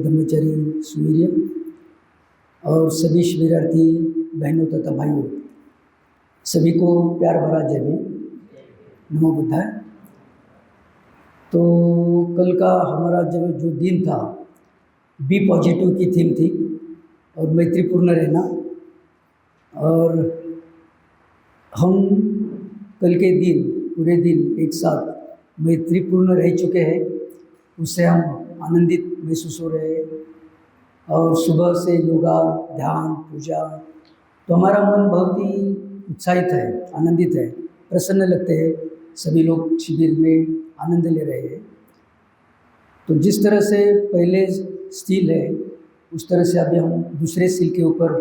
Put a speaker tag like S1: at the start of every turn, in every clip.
S1: ब्रह्मचारी सुवीर्य और सभी शिविरार्थी बहनों तथा भाइयों, सभी को प्यार भरा जय भीम, नमो बुद्धाय। तो कल का हमारा जो दिन था, बी पॉजिटिव की थीम थी और मैत्रीपूर्ण रहना। और हम कल के दिन पूरे दिन एक साथ मैत्रीपूर्ण रह चुके हैं, उससे हम आनंदित महसूस हो रहे हैं। और सुबह से योगा, ध्यान, पूजा, तो हमारा मन बहुत ही उत्साहित है, आनंदित है, प्रसन्न लगते हैं। सभी लोग शिविर में आनंद ले रहे हैं। तो जिस तरह से पहले स्टील है, उस तरह से अभी हम दूसरे स्टील के ऊपर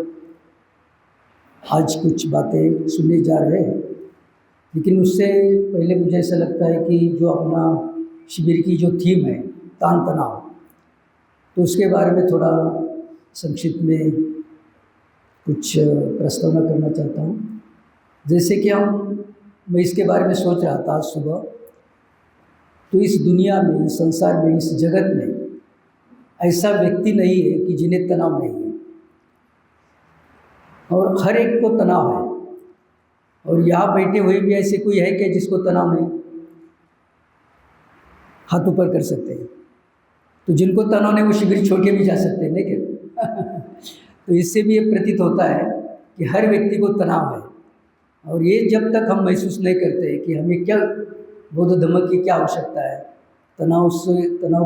S1: आज कुछ बातें सुनने जा रहे हैं। लेकिन उससे पहले मुझे ऐसा लगता है कि जो अपना शिविर की जो थीम है, तान तनाव, तो उसके बारे में थोड़ा संक्षिप्त में कुछ प्रस्तावना करना चाहता हूँ। जैसे कि मैं इसके बारे में सोच रहा था आज सुबह, तो इस दुनिया में, इस संसार में, इस जगत में ऐसा व्यक्ति नहीं है कि जिन्हें तनाव नहीं है। और हर एक को तनाव है। और यहाँ बैठे हुए भी ऐसे कोई है क्या जिसको तनाव नहीं? हाथ ऊपर कर सकते हैं। तो जिनको तनाव नहीं वो शिविर छोड़ के भी जा सकते हैं, नहीं क्या? तो इससे भी ये प्रतीत होता है कि हर व्यक्ति को तनाव है। और ये जब तक हम महसूस नहीं करते कि हमें क्या बौद्ध धम्म की क्या आवश्यकता है, तनाव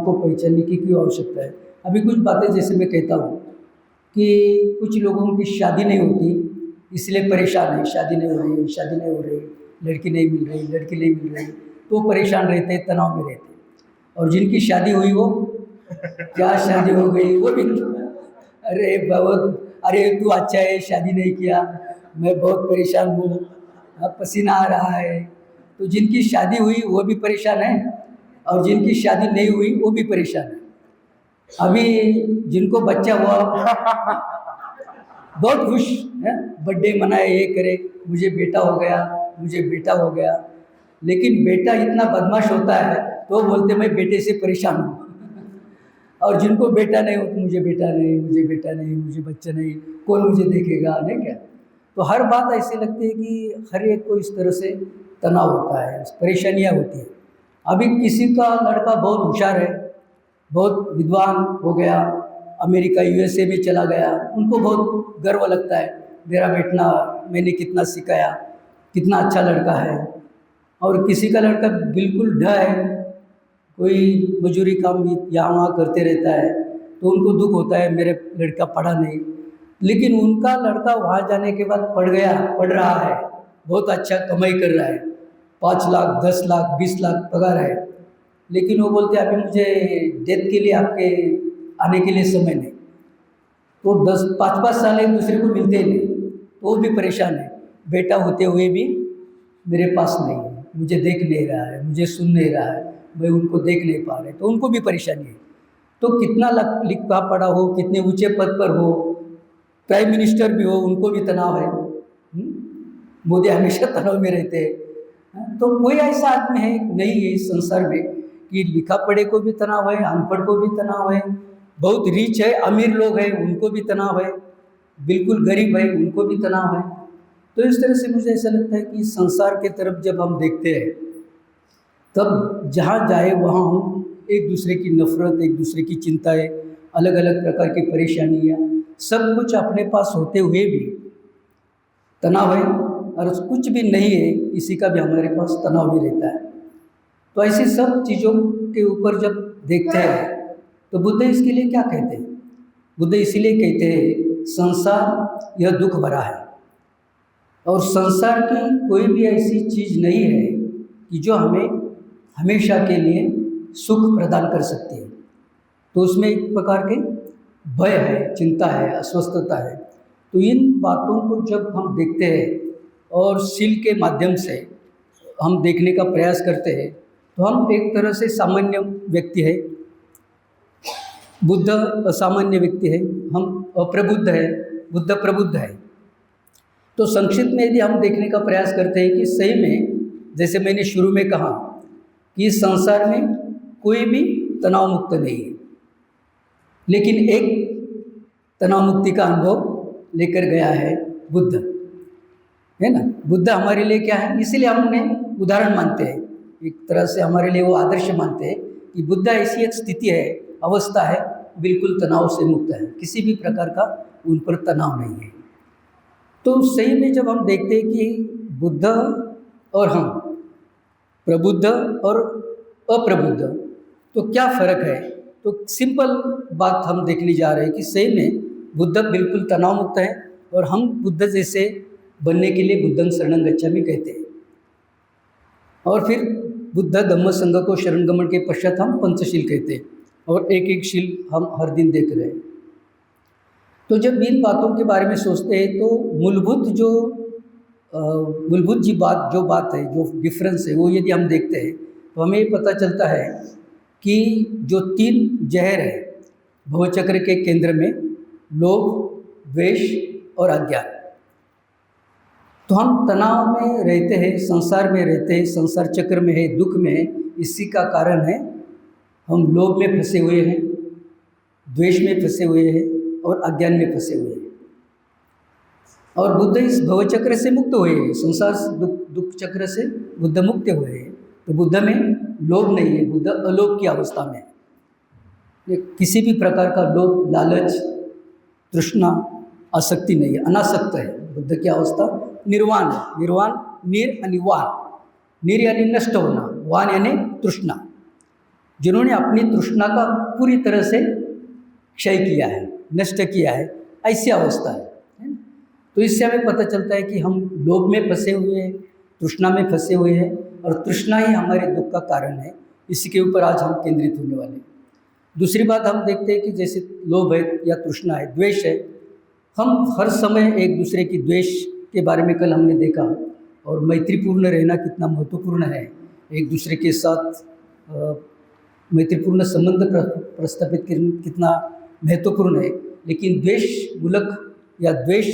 S1: को पहचानने की क्यों आवश्यकता है। अभी कुछ बातें जैसे मैं कहता हूँ कि कुछ लोगों की शादी नहीं होती इसलिए परेशान है, शादी नहीं हो रही, लड़की नहीं मिल रही, तो परेशान रहते हैं, तनाव में रहते हैं। और जिनकी शादी हुई वो क्या शादी हो गई वो भी अरे तू अच्छा है, शादी नहीं किया, मैं बहुत परेशान हूँ, पसीना आ रहा है। तो जिनकी शादी हुई वो भी परेशान है और जिनकी शादी नहीं हुई वो भी परेशान है। अभी जिनको बच्चा हुआ बहुत खुश है, बर्थडे मनाए, ये करे, मुझे बेटा हो गया। लेकिन बेटा इतना बदमाश होता है तो बोलते मैं बेटे से परेशान हूँ। और जिनको बेटा नहीं हो तो मुझे बेटा नहीं, मुझे बच्चा नहीं, कौन मुझे देखेगा, नहीं क्या? तो हर बात ऐसी लगती है कि हर एक को इस तरह से तनाव होता है, परेशानियाँ होती है। अभी किसी का लड़का बहुत होशियार है, बहुत विद्वान हो गया, अमेरिका यूएसए में चला गया, उनको बहुत गर्व लगता है, मेरा बेटा, मैंने कितना सिखाया, कितना अच्छा लड़का है। और किसी का लड़का बिल्कुल ढ है, कोई मजूरी काम यहाँ वहाँ करते रहता है, तो उनको दुख होता है मेरे लड़का पढ़ा नहीं। लेकिन उनका लड़का वहाँ जाने के बाद पढ़ रहा है, बहुत अच्छा कमाई कर रहा है, 5 लाख, 10 लाख, 20 लाख पगार है। लेकिन वो बोलते अभी मुझे डेथ के लिए आपके आने के लिए समय नहीं। तो 5-5 साल एक दूसरे को मिलते ही नहीं, तो वो भी परेशान है, बेटा होते हुए भी मेरे पास नहीं है, मुझे देख नहीं रहा है, मुझे सुन नहीं रहा है, मैं उनको देख नहीं पा रहे, तो उनको भी परेशानी है। तो कितना लिखा पढ़ा हो, कितने ऊंचे पद पर हो, प्राइम मिनिस्टर भी हो, उनको भी तनाव है। मोदी हमेशा तनाव में रहते हैं। तो कोई ऐसा आदमी है नहीं है इस संसार में कि लिखा पढ़े को भी तनाव है, अनपढ़ को भी तनाव है, बहुत रिच है, अमीर लोग हैं उनको भी तनाव है, बिल्कुल गरीब है उनको भी तनाव है। तो इस तरह से मुझे ऐसा लगता है कि संसार के तरफ जब हम देखते हैं तब जहाँ जाए वहाँ हम एक दूसरे की नफरत, एक दूसरे की चिंताएं, अलग अलग प्रकार की परेशानियाँ, सब कुछ अपने पास होते हुए भी तनाव है। और कुछ भी नहीं है किसी का भी हमारे पास तनाव भी रहता है। तो ऐसी सब चीज़ों के ऊपर जब देखते हैं तो बुद्ध इसके लिए क्या कहते हैं? बुद्ध इसीलिए कहते हैं संसार यह दुख भरा है और संसार की कोई भी ऐसी चीज़ नहीं है कि जो हमें हमेशा के लिए सुख प्रदान कर सकती है। तो उसमें एक प्रकार के भय है, चिंता है, अस्वस्थता है। तो इन बातों को जब हम देखते हैं और शील के माध्यम से हम देखने का प्रयास करते हैं तो हम एक तरह से सामान्य व्यक्ति है, बुद्ध असामान्य व्यक्ति है, हम अप्रबुद्ध है, बुद्ध प्रबुद्ध है। तो संक्षिप्त में यदि हम देखने का प्रयास करते हैं कि सही में जैसे मैंने शुरू में कहा कि इस संसार में कोई भी तनाव मुक्त नहीं है, लेकिन एक तनाव मुक्ति का अनुभव लेकर गया है बुद्ध, है ना। बुद्ध हमारे लिए क्या है, इसीलिए हम उन्हें उदाहरण मानते हैं, एक तरह से हमारे लिए वो आदर्श मानते हैं कि बुद्ध ऐसी एक स्थिति है, अवस्था है, बिल्कुल तनाव से मुक्त है, किसी भी प्रकार का उन पर तनाव नहीं है। तो सही में जब हम देखते हैं कि बुद्ध और हम, प्रबुद्ध और अप्रबुद्ध, तो क्या फ़र्क है, तो सिंपल बात हम देखने जा रहे हैं कि सही में बुद्ध बिल्कुल तनाव मुक्त है और हम बुद्ध जैसे बनने के लिए बुद्धं शरणं गच्छामि कहते हैं। और फिर बुद्ध धम्म संघ को शरणगमन के पश्चात हम पंचशील कहते हैं और एक एक शील हम हर दिन देख रहे हैं। तो जब इन बातों के बारे में सोचते हैं तो मूलभूत जो बात है, जो डिफरेंस है, वो यदि हम देखते हैं तो हमें ये पता चलता है कि जो 3 जहर है भवचक्र के केंद्र में, लोभ, द्वेष और अज्ञान, तो हम तनाव में रहते हैं, संसार में रहते हैं, संसार चक्र में है, दुख में है। इसी का कारण है हम लोभ में फंसे हुए हैं, द्वेष में फंसे हुए हैं और अज्ञान में फंसे हुए हैं। और बुद्ध इस भवचक्र से मुक्त हुए हैं, संसार दुख चक्र से बुद्ध मुक्त हुए हैं। तो बुद्ध में लोभ नहीं है, बुद्ध अलोभ की अवस्था में है, किसी भी प्रकार का लोभ, लालच, तृष्णा, आसक्ति नहीं है, अनासक्त है। बुद्ध की अवस्था निर्वाण है। निर्वाण, निर यानी वान, निर यानी नष्ट होना, वान यानी तृष्णा, जिन्होंने अपनी तृष्णा का पूरी तरह से क्षय किया है, नष्ट किया है, ऐसी अवस्था है। तो इससे हमें पता चलता है कि हम लोभ में फंसे हुए हैं, तृष्णा में फंसे हुए हैं और तृष्णा ही हमारे दुख का कारण है। इसी के ऊपर आज हम केंद्रित होने वाले हैं। दूसरी बात हम देखते हैं कि जैसे लोभ है या तृष्णा है, द्वेष है, हम हर समय एक दूसरे की द्वेष के बारे में कल हमने देखा, और मैत्रीपूर्ण रहना कितना महत्वपूर्ण है, एक दूसरे के साथ मैत्रीपूर्ण संबंध प्रस्थापित कितना महत्वपूर्ण है। लेकिन द्वेष मूलक या द्वेष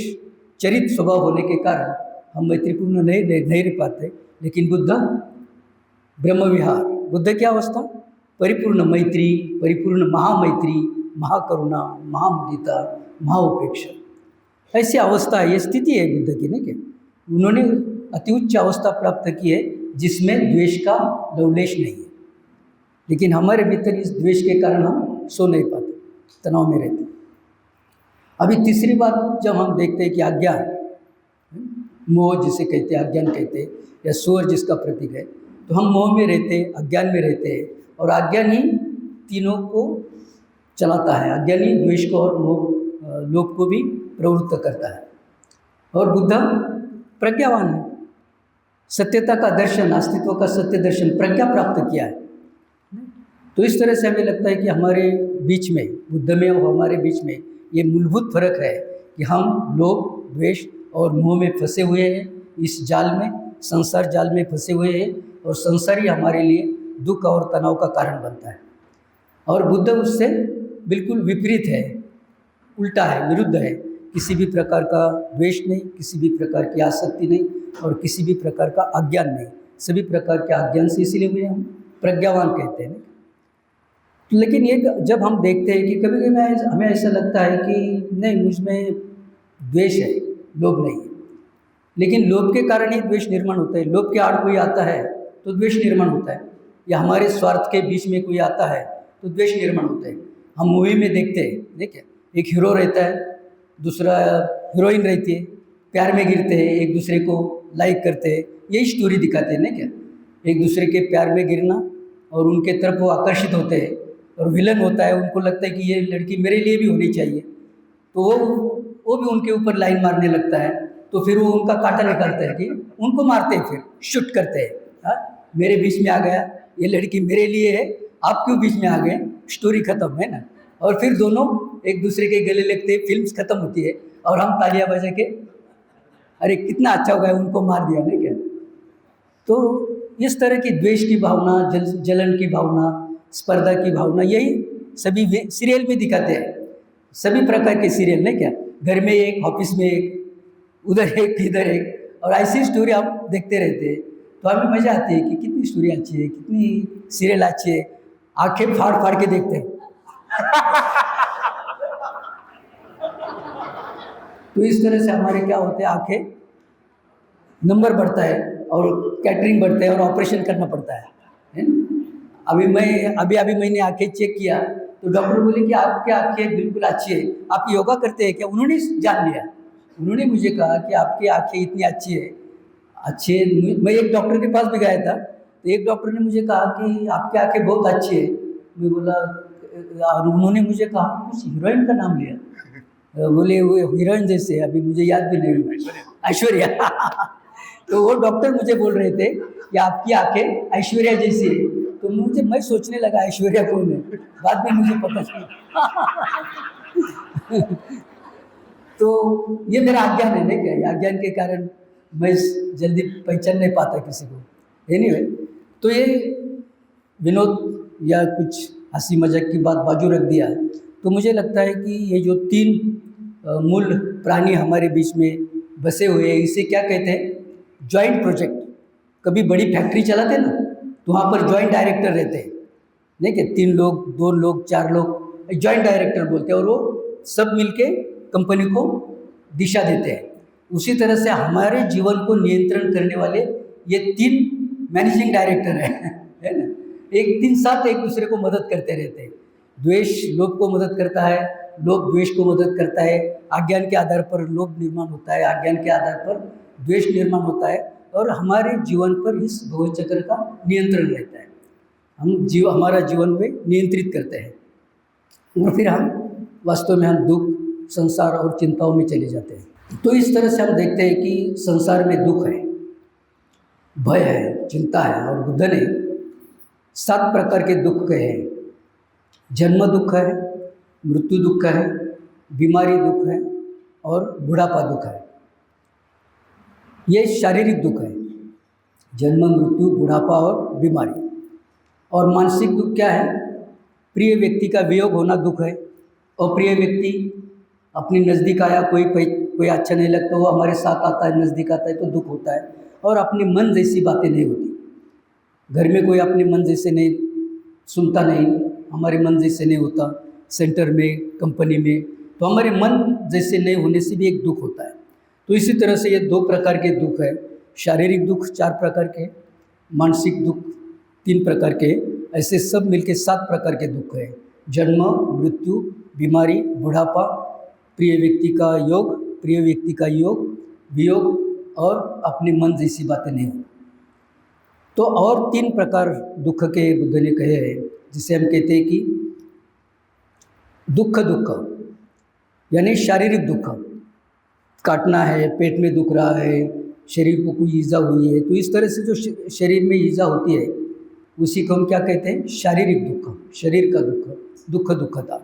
S1: चरित स्वभाव होने के कारण हम मैत्रीपूर्ण नहीं रह पाते। लेकिन बुद्ध ब्रह्मविहार, बुद्ध की अवस्था परिपूर्ण मैत्री, परिपूर्ण महामैत्री, महाकरुणा, महामुदिता, महाउपेक्षा, ऐसी अवस्था है, ये स्थिति है बुद्ध की, नहीं क्या। उन्होंने अति उच्च अवस्था प्राप्त की है जिसमें द्वेष का लवलेश नहीं है। लेकिन हमारे भीतर इस द्वेष के कारण हम सो नहीं पाते, तनाव में रहते। अभी तीसरी बात जब हम देखते हैं कि अज्ञान, मोह जिसे कहते हैं, अज्ञान कहते हैं, या सूअर जिसका प्रतीक है, तो हम मोह में रहते हैं, अज्ञान में रहते हैं, और अज्ञान ही तीनों को चलाता है। अज्ञान ही द्वेष को और मोह, लोभ को भी प्रवृत्त करता है। और बुद्ध प्रज्ञावान है, सत्यता का दर्शन, अस्तित्व का सत्य दर्शन, प्रज्ञा प्राप्त किया है। तो इस तरह से हमें लगता है कि हमारे बीच में, बुद्ध में और हमारे बीच में ये मूलभूत फर्क है कि हम लोभ, द्वेष और मोह में फंसे हुए हैं, इस जाल में, संसार जाल में फंसे हुए हैं, और संसार ही हमारे लिए दुख और तनाव का कारण बनता है। और बुद्ध उससे बिल्कुल विपरीत है, उल्टा है, विरुद्ध है। किसी भी प्रकार का द्वेष नहीं, किसी भी प्रकार की आसक्ति नहीं, और किसी भी प्रकार का अज्ञान नहीं। सभी प्रकार के अज्ञान से इसीलिए मुझे हम प्रज्ञावान कहते हैं। लेकिन ये जब हम देखते हैं कि कभी कभी हमें ऐसा लगता है कि नहीं, मुझ में द्वेष है, लोभ नहीं है। लेकिन लोभ के कारण ही द्वेष निर्माण होता है। लोभ के आड़ कोई आता है तो द्वेष निर्माण होता है, या हमारे स्वार्थ के बीच में कोई आता है तो द्वेष निर्माण होता है। हम मूवी में देखते हैं, देखिए, एक हीरो रहता है, दूसरा हीरोइन रहती है, प्यार में गिरते हैं, एक दूसरे को लाइक करते हैं, यही स्टोरी दिखाते हैं ना क्या, एक दूसरे के प्यार में गिरना, और उनके तरफ वो आकर्षित होते हैं। और विलन होता है, उनको लगता है कि ये लड़की मेरे लिए भी होनी चाहिए, तो वो भी उनके ऊपर लाइन मारने लगता है। तो फिर वो उनका कांटा निकालता है कि उनको मारते हैं, फिर शूट करते हैं। हाँ, मेरे बीच में आ गया, ये लड़की मेरे लिए है, आप क्यों बीच में आ गए, स्टोरी खत्म, है ना। और फिर दोनों एक दूसरे के गले लगते हैं, फिल्म खत्म होती है, और हम तालियां बजा के अरे कितना अच्छा हो गया, उनको मार दिया ना क्या। तो इस तरह की द्वेष की भावना, जलन की भावना, स्पर्धा की भावना, यही सभी सीरियल में दिखाते हैं, सभी प्रकार के सीरियल नहीं क्या। घर में एक, ऑफिस में एक, उधर एक, इधर एक, और ऐसी स्टोरी हम देखते रहते हैं। तो हमें मज़ा आती है कि कितनी स्टोरी अच्छी है, कितनी सीरियल अच्छी है, आंखें फाड़ फाड़ के देखते हैं। तो इस तरह से हमारे क्या होते हैं, आंखें नंबर बढ़ता है और कैटरिंग बढ़ता है और ऑपरेशन करना पड़ता है ना। अभी मैंने आंखें चेक किया तो डॉक्टर बोले कि आपकी आंखें बिल्कुल अच्छी है, आप योगा करते हैं क्या? उन्होंने जान लिया, उन्होंने मुझे कहा कि आपकी आंखें इतनी अच्छी है, अच्छे। मैं एक डॉक्टर के पास भी गया था, तो एक डॉक्टर ने मुझे कहा कि आपकी आंखें बहुत अच्छी है। मैं बोला, और उन्होंने मुझे कहा कुछ हीरोइन का नाम लिया, बोले वो हीरोइन जैसे, अभी मुझे याद भी नहीं, ऐश्वर्या। तो वो डॉक्टर मुझे बोल रहे थे कि आपकी आंखें ऐश्वर्या जैसी है। तो मैं सोचने लगा ऐश्वर्या कौन है, बाद में मुझे पता चला। तो ये मेरा अज्ञान है, नहीं क्या? अज्ञान के कारण मैं जल्दी पहचान नहीं पाता किसी को। एनीवे, तो ये विनोद या कुछ हंसी मजाक की बात बाजू रख दिया, तो मुझे लगता है कि ये जो 3 मूल प्राणी हमारे बीच में बसे हुए हैं, इसे क्या कहते हैं? Joint project. कभी बड़ी फैक्ट्री चलाते ना, तो वहाँ पर जॉइंट डायरेक्टर रहते हैं, नहीं क्या? 3 लोग, 2 लोग, 4 लोग, जॉइंट डायरेक्टर बोलते हैं, और वो सब मिलके कंपनी को दिशा देते हैं। उसी तरह से हमारे जीवन को नियंत्रण करने वाले ये 3 मैनेजिंग डायरेक्टर हैं, है ना। एक 3 साथ एक दूसरे को मदद करते रहते हैं। द्वेष लोभ को मदद करता है, लोभ द्वेष को मदद करता है। अज्ञान के आधार पर लोभ निर्माण होता है, अज्ञान के आधार पर द्वेष निर्माण होता है, और हमारे जीवन पर इस भव चक्र का नियंत्रण रहता है। हमारा जीवन में नियंत्रित करते हैं, और फिर हम वास्तव में हम दुख, संसार और चिंताओं में चले जाते हैं। तो इस तरह से हम देखते हैं कि संसार में दुख है, भय है, चिंता है, और बुद्ध ने 7 प्रकार के दुख कहे हैं। जन्म दुख है, मृत्यु दुख है, बीमारी दुख है, और बुढ़ापा दुख है। ये शारीरिक दुख है, जन्म, मृत्यु, बुढ़ापा और बीमारी। और मानसिक दुख क्या है? प्रिय व्यक्ति का वियोग होना दुख है। अप्रिय व्यक्ति अपने नज़दीक आया, कोई अच्छा नहीं लगता, वो हमारे साथ आता है, नज़दीक आता है, तो दुख होता है। और अपने मन जैसी बातें नहीं होती, घर में कोई अपने मन जैसे नहीं सुनता, नहीं हमारे मन जैसे नहीं होता, सेंटर में, कंपनी में, तो हमारे मन जैसे नहीं होने से भी एक दुख होता है। तो इसी तरह से ये 2 प्रकार के दुख है, शारीरिक दुख 4 प्रकार के, मानसिक दुख 3 प्रकार के, ऐसे सब मिलके 7 प्रकार के दुख है। जन्म, मृत्यु, बीमारी, बुढ़ापा, प्रिय व्यक्ति का योग, प्रिय व्यक्ति का योग, वियोग, और अपने मन जैसी बातें नहीं होती। तो और 3 प्रकार दुख के बुद्ध ने कहे हैं, जिसे हम कहते हैं कि दुख, यानी शारीरिक दुख, काटना है, पेट में दुख रहा है, शरीर को कोई ईजा हुई है, तो इस तरह से जो शरीर में ईजा होती है उसी को हम क्या कहते हैं? शारीरिक दुख, शरीर का दुख, दुखता।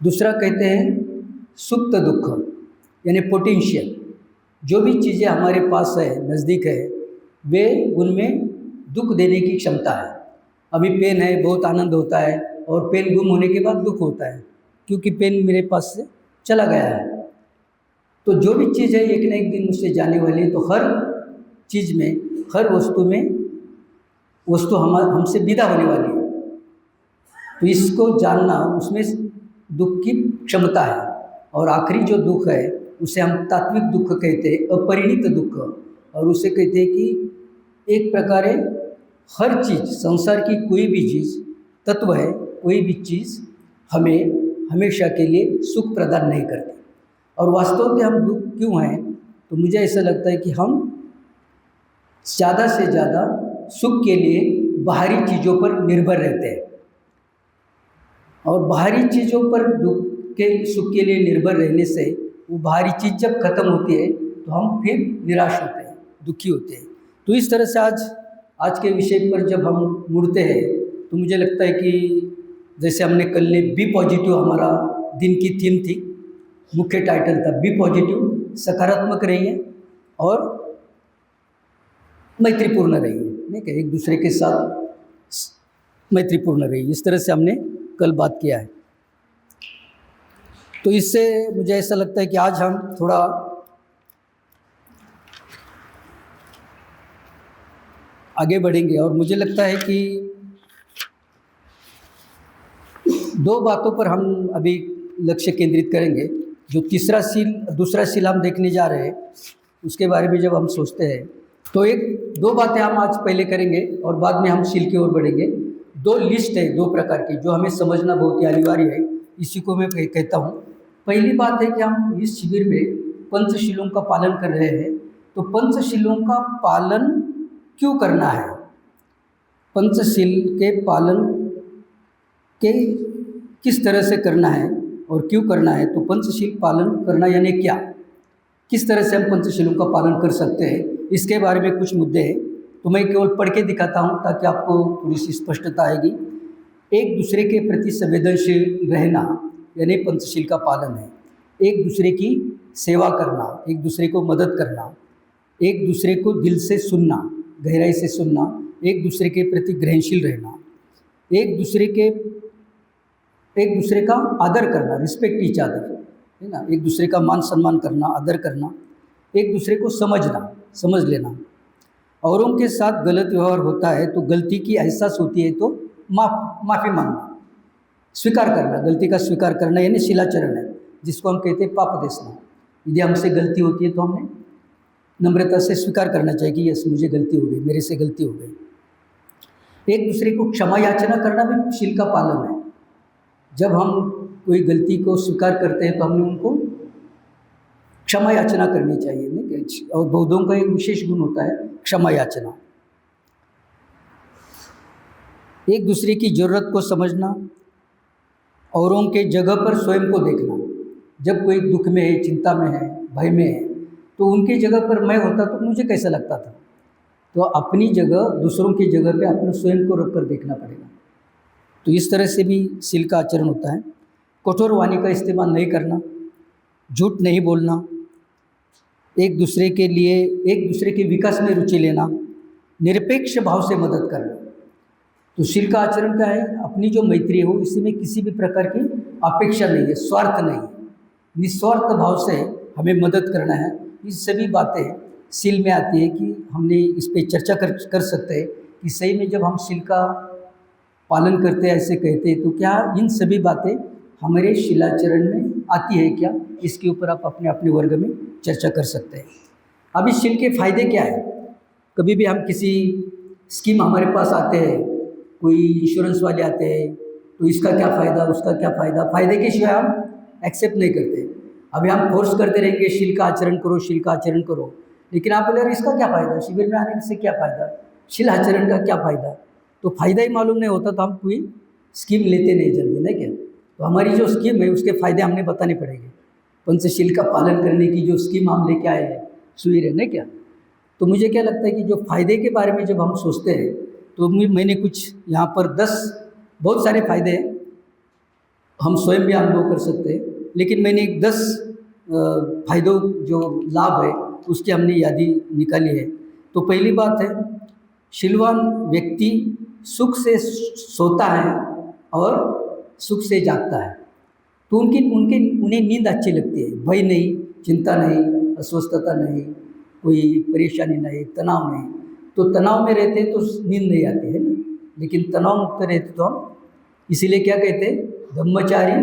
S1: दूसरा कहते हैं सुप्त दुख, यानी पोटेंशियल, जो भी चीज़ें हमारे पास है, नज़दीक है, वे उनमें दुख देने की क्षमता है। अभी पेन है, बहुत आनंद होता है, और पेन गुम होने के बाद दुख होता है, क्योंकि पेन मेरे पास से चला गया है। तो जो भी चीज़ है एक न एक दिन मुझसे जाने वाली है, तो हर चीज़ में, हर वस्तु हमसे विदा होने वाली है। तो इसको जानना, उसमें दुख की क्षमता है। और आखिरी जो दुख है उसे हम तात्विक दुख कहते हैं, अपरिणित दुख, और उसे कहते हैं कि एक प्रकार हर चीज़, संसार की कोई भी चीज़ तत्व है, कोई भी चीज़ हमें हमेशा के लिए सुख प्रदान नहीं करती। और वास्तव में हम दुख क्यों हैं? तो मुझे ऐसा लगता है कि हम ज़्यादा से ज़्यादा सुख के लिए बाहरी चीज़ों पर निर्भर रहते हैं, और बाहरी चीज़ों पर सुख के लिए निर्भर रहने से वो बाहरी चीज़ जब खत्म होती है तो हम फिर निराश होते हैं, दुखी होते हैं। तो इस तरह से आज के विषय पर जब हम मुड़ते हैं तो मुझे लगता है कि जैसे हमने कल ने बी पॉजिटिव, हमारा दिन की थीम थी, मुख्य टाइटल था बी पॉजिटिव, सकारात्मक रहिए और मैत्रीपूर्ण रहिए, नहीं क्या? एक दूसरे के साथ मैत्रीपूर्ण रहिए। इस तरह से हमने कल बात किया है। तो इससे मुझे ऐसा लगता है कि आज हम थोड़ा आगे बढ़ेंगे, और मुझे लगता है कि 2 बातों पर हम अभी लक्ष्य केंद्रित करेंगे। जो तीसरा सील, दूसरा सील हम देखने जा रहे हैं, उसके बारे में जब हम सोचते हैं तो एक दो बातें हम आज पहले करेंगे और बाद में हम सील की ओर बढ़ेंगे। दो लिस्ट है, दो प्रकार की, जो हमें समझना बहुत ही अनिवार्य है, इसी को मैं कहता हूँ। पहली बात है कि हम इस शिविर में पंचशीलों का पालन कर रहे हैं, तो पंचशीलों का पालन क्यों करना है, पंचशील के पालन के किस तरह से करना है और क्यों करना है। तो पंचशील पालन करना यानी क्या, किस तरह से हम पंचशीलों का पालन कर सकते हैं, इसके बारे में कुछ मुद्दे हैं। तो मैं केवल पढ़ के दिखाता हूँ ताकि आपको थोड़ी सी स्पष्टता आएगी। एक दूसरे के प्रति संवेदनशील रहना यानी पंचशील का पालन है। एक दूसरे की सेवा करना, एक दूसरे को मदद करना, एक दूसरे को दिल से सुनना, गहराई से सुनना, एक दूसरे के प्रति ग्रहणशील रहना, एक दूसरे का आदर करना, रिस्पेक्ट ईच अदर, है ना, एक दूसरे का मान सम्मान करना, आदर करना, एक दूसरे को समझ लेना। औरों के साथ गलत व्यवहार होता है तो गलती की एहसास होती है तो माफ़ी मांगना, स्वीकार करना, गलती का स्वीकार करना यानी शिलाचरण है, जिसको हम कहते हैं पाप देशना। यदि हमसे गलती होती है तो हमें नम्रता से स्वीकार करना चाहिए कि यस मुझे गलती हो गई, मेरे से गलती हो गई। एक दूसरे को क्षमा याचना करना भी शील का पालन है। जब हम कोई गलती को स्वीकार करते हैं तो हमने उनको क्षमा याचना करनी चाहिए, नहीं? और बौद्धों का एक विशेष गुण होता है क्षमा याचना। एक दूसरे की ज़रूरत को समझना, औरों के जगह पर स्वयं को देखना। जब कोई दुख में है, चिंता में है, भय में है, तो उनकी जगह पर मैं होता तो मुझे कैसा लगता था। तो अपनी जगह दूसरों की जगह पे अपने स्वयं को रख कर देखना पड़ेगा। तो इस तरह से भी शील का आचरण होता है। कठोर वाणी का इस्तेमाल नहीं करना, झूठ नहीं बोलना, एक दूसरे के विकास में रुचि लेना, निरपेक्ष भाव से मदद करना। तो शील का आचरण क्या है, अपनी जो मैत्री हो इसी में किसी भी प्रकार की अपेक्षा नहीं है, स्वार्थ नहीं है, निस्वार्थ भाव से हमें मदद करना है। ये सभी बातें शील में आती है कि हमने इस पर चर्चा कर सकते हैं कि सही में जब हम शील का पालन करते हैं, ऐसे कहते हैं, तो क्या इन सभी बातें हमारे शिलाचरण में आती है क्या, इसके ऊपर आप अपने अपने वर्ग में चर्चा कर सकते हैं। अब इस शील के फायदे क्या है। कभी भी हम किसी स्कीम हमारे पास आते हैं, कोई इंश्योरेंस वाले आते हैं, तो इसका क्या फ़ायदा, उसका क्या फ़ायदा, फ़ायदे के सिवाय हम एक्सेप्ट नहीं करते। अभी हम फोर्स करते रहेंगे शील का आचरण करो, शील का आचरण करो, लेकिन आप बोले इसका क्या फ़ायदा, शिविर में आने से क्या फ़ायदा, शील आचरण का क्या फ़ायदा। तो फ़ायदा ही मालूम नहीं होता तो हम कोई स्कीम लेते नहीं जल्दी, नहीं क्या। तो हमारी जो स्कीम है उसके फ़ायदे हमने बताने पड़ेंगे। पंचशील का पालन करने की जो स्कीम हम लेके आए हैं सुई रहने क्या। तो मुझे क्या लगता है कि जो फ़ायदे के बारे में जब हम सोचते हैं तो मैंने कुछ यहाँ पर 10 बहुत सारे फ़ायदे हैं, हम स्वयं भी अनुभव कर सकते हैं, लेकिन मैंने 10 फायदों जो लाभ है उसकी हमने यादी निकाली है। तो पहली बात है, शीलवान व्यक्ति सुख से सोता है और सुख से जागता है। तो उन्हें नींद अच्छी लगती है, भय नहीं, चिंता नहीं, अस्वस्थता नहीं, कोई परेशानी नहीं, तनाव नहीं। तो तनाव में रहते हैं तो नींद नहीं आती है ना, लेकिन तनाव मुक्त रहते तो हम, इसीलिए क्या कहते हैं, धम्मचारी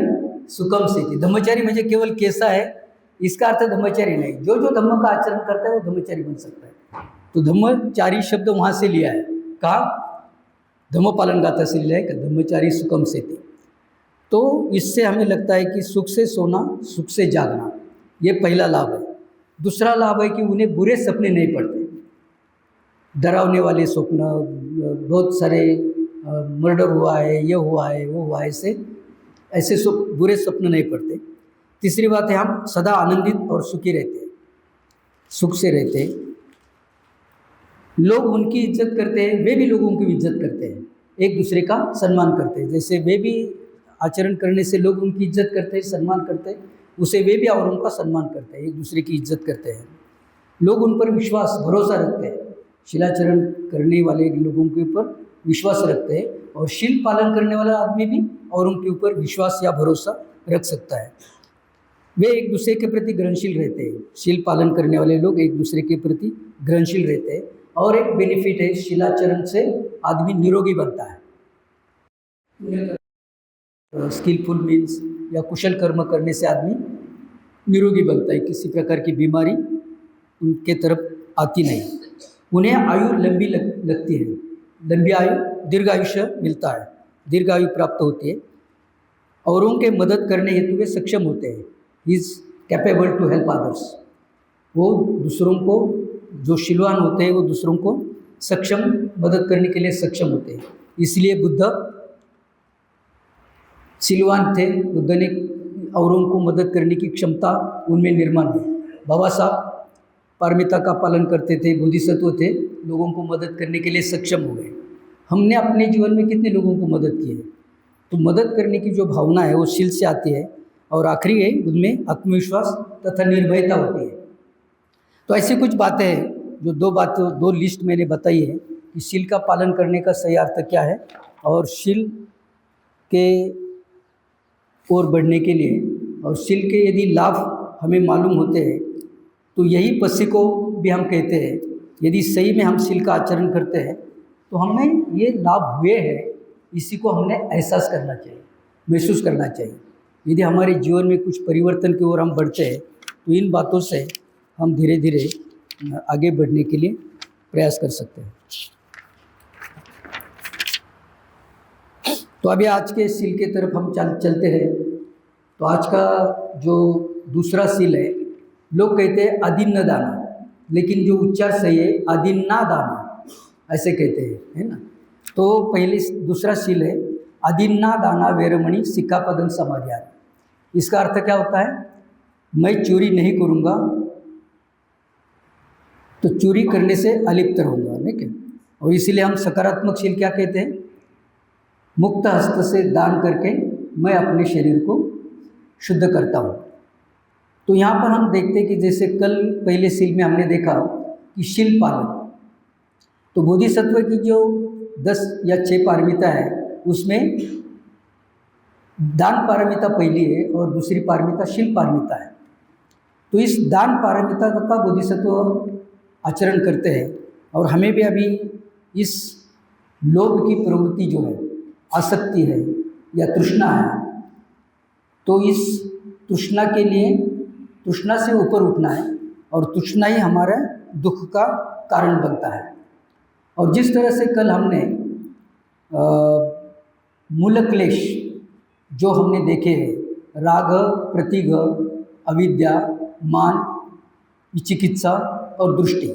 S1: सुखम स्थिति। धम्मचारी मुझे केवल कैसा है, इसका अर्थ धम्मचारी नहीं, जो जो धम्म का आचरण करता है वो धम्मचारी बन सकता है। तो धम्मचारी शब्द वहाँ से लिया है, कहा धम्म पालन गाथा से लिया है कि धम्मचारी सुखम स्थिति। तो इससे हमें लगता है कि सुख से सोना, सुख से जागना, ये पहला लाभ है। दूसरा लाभ है कि उन्हें बुरे सपने नहीं पड़ते, डरावने वाले स्वप्न, बहुत सारे मर्डर हुआ है, ये हुआ है, वो हुआ है, ऐसे बुरे सपने नहीं पड़ते। तीसरी बात है, हम सदा आनंदित और सुखी रहते हैं, सुख से रहते हैं। लोग उनकी इज्जत करते हैं, वे भी लोगों की इज्जत करते हैं, एक दूसरे का सम्मान करते हैं। जैसे वे भी आचरण करने से लोग उनकी इज्जत करते हैं, सम्मान करते हैं, उसे वे भी और उनका सम्मान करते हैं, एक दूसरे की इज्जत करते हैं। लोग उन पर विश्वास, भरोसा रखते हैं, शिलाचरण करने वाले लोगों के ऊपर विश्वास रखते हैं, और शील पालन करने वाला आदमी भी और उनके ऊपर विश्वास या भरोसा रख सकता है। वे एक दूसरे के प्रति ग्रहणशील रहते हैं, शील पालन करने वाले लोग एक दूसरे के प्रति ग्रहणशील रहते हैं। और एक बेनिफिट है, शिलाचरण से आदमी निरोगी बनता है। स्किलफुल मीन्स या कुशल कर्म करने से आदमी निरोगी बनता है, किसी प्रकार की बीमारी उनके तरफ आती नहीं, उन्हें आयु लंबी लगती है, लंबी आयु, दीर्घ आयुष्य मिलता है, दीर्घ आयु प्राप्त होती है। औरों के मदद करने हेतु वे सक्षम होते हैं, is capable to help others. वो दूसरों को, जो शीलवान होते हैं वो दूसरों को सक्षम, मदद करने के लिए सक्षम होते हैं। इसलिए बुद्ध शीलवान थे, बुद्ध ने औरों को मदद करने की क्षमता उनमें निर्माण हुई। बाबा साहब पारमिता का पालन करते थे, बोधिसत्व थे, लोगों को मदद करने के लिए सक्षम हो गए। हमने अपने जीवन में कितने लोगों को मदद की है? तो मदद करने की जो भावना है वो शील से आती है, और आखिरी है उनमें आत्मविश्वास तथा निर्भयता होती है। तो ऐसी कुछ बातें हैं, जो दो लिस्ट मैंने बताई है कि शील का पालन करने का सही अर्थ क्या है, और शील के ओर बढ़ने के लिए, और शील के यदि लाभ हमें मालूम होते हैं तो यही पसी को भी हम कहते हैं। यदि सही में हम शील का आचरण करते हैं तो हमें ये लाभ हुए हैं, इसी को हमने एहसास करना चाहिए, महसूस करना चाहिए। यदि हमारे जीवन में कुछ परिवर्तन की ओर हम बढ़ते हैं तो इन बातों से हम धीरे धीरे आगे बढ़ने के लिए प्रयास कर सकते हैं। तो अभी आज के शील के तरफ हम चलते हैं। तो आज का जो दूसरा शील है, लोग कहते हैं अदिन्न दाना, लेकिन जो उच्चार सही है अदिन्ना दाना, ऐसे कहते हैं, है ना। तो पहले दूसरा शील है अदिन्ना दाना वेरमणि सिक्खापदं समाधियान। इसका अर्थ क्या होता है? मैं चोरी नहीं करूँगा तो चोरी करने से अलिप्त रहूँगा, ठीक है। और इसीलिए हम सकारात्मक शील क्या कहते हैं? मुक्त हस्त से दान करके मैं अपने शरीर को शुद्ध करता हूँ। तो यहाँ पर हम देखते हैं कि जैसे कल पहले शील में हमने देखा कि शील पालन, तो बोधिसत्व की जो 10 या 6 पारमिता है उसमें दान पारमिता पहली है और दूसरी पारमिता शील पारमिता है। तो इस दान पारमिता का बोधिसत्व आचरण करते हैं, और हमें भी अभी इस लोभ की प्रवृत्ति जो है, आसक्ति है या तृष्णा है, तो इस तृष्णा के लिए, तृष्णा से ऊपर उठना है, और तृष्णा ही हमारे दुख का कारण बनता है। और जिस तरह से कल हमने मूल क्लेश जो हमने देखे हैं, राग, प्रतिघ, अविद्या, मान, विचिकित्सा और दृष्टि,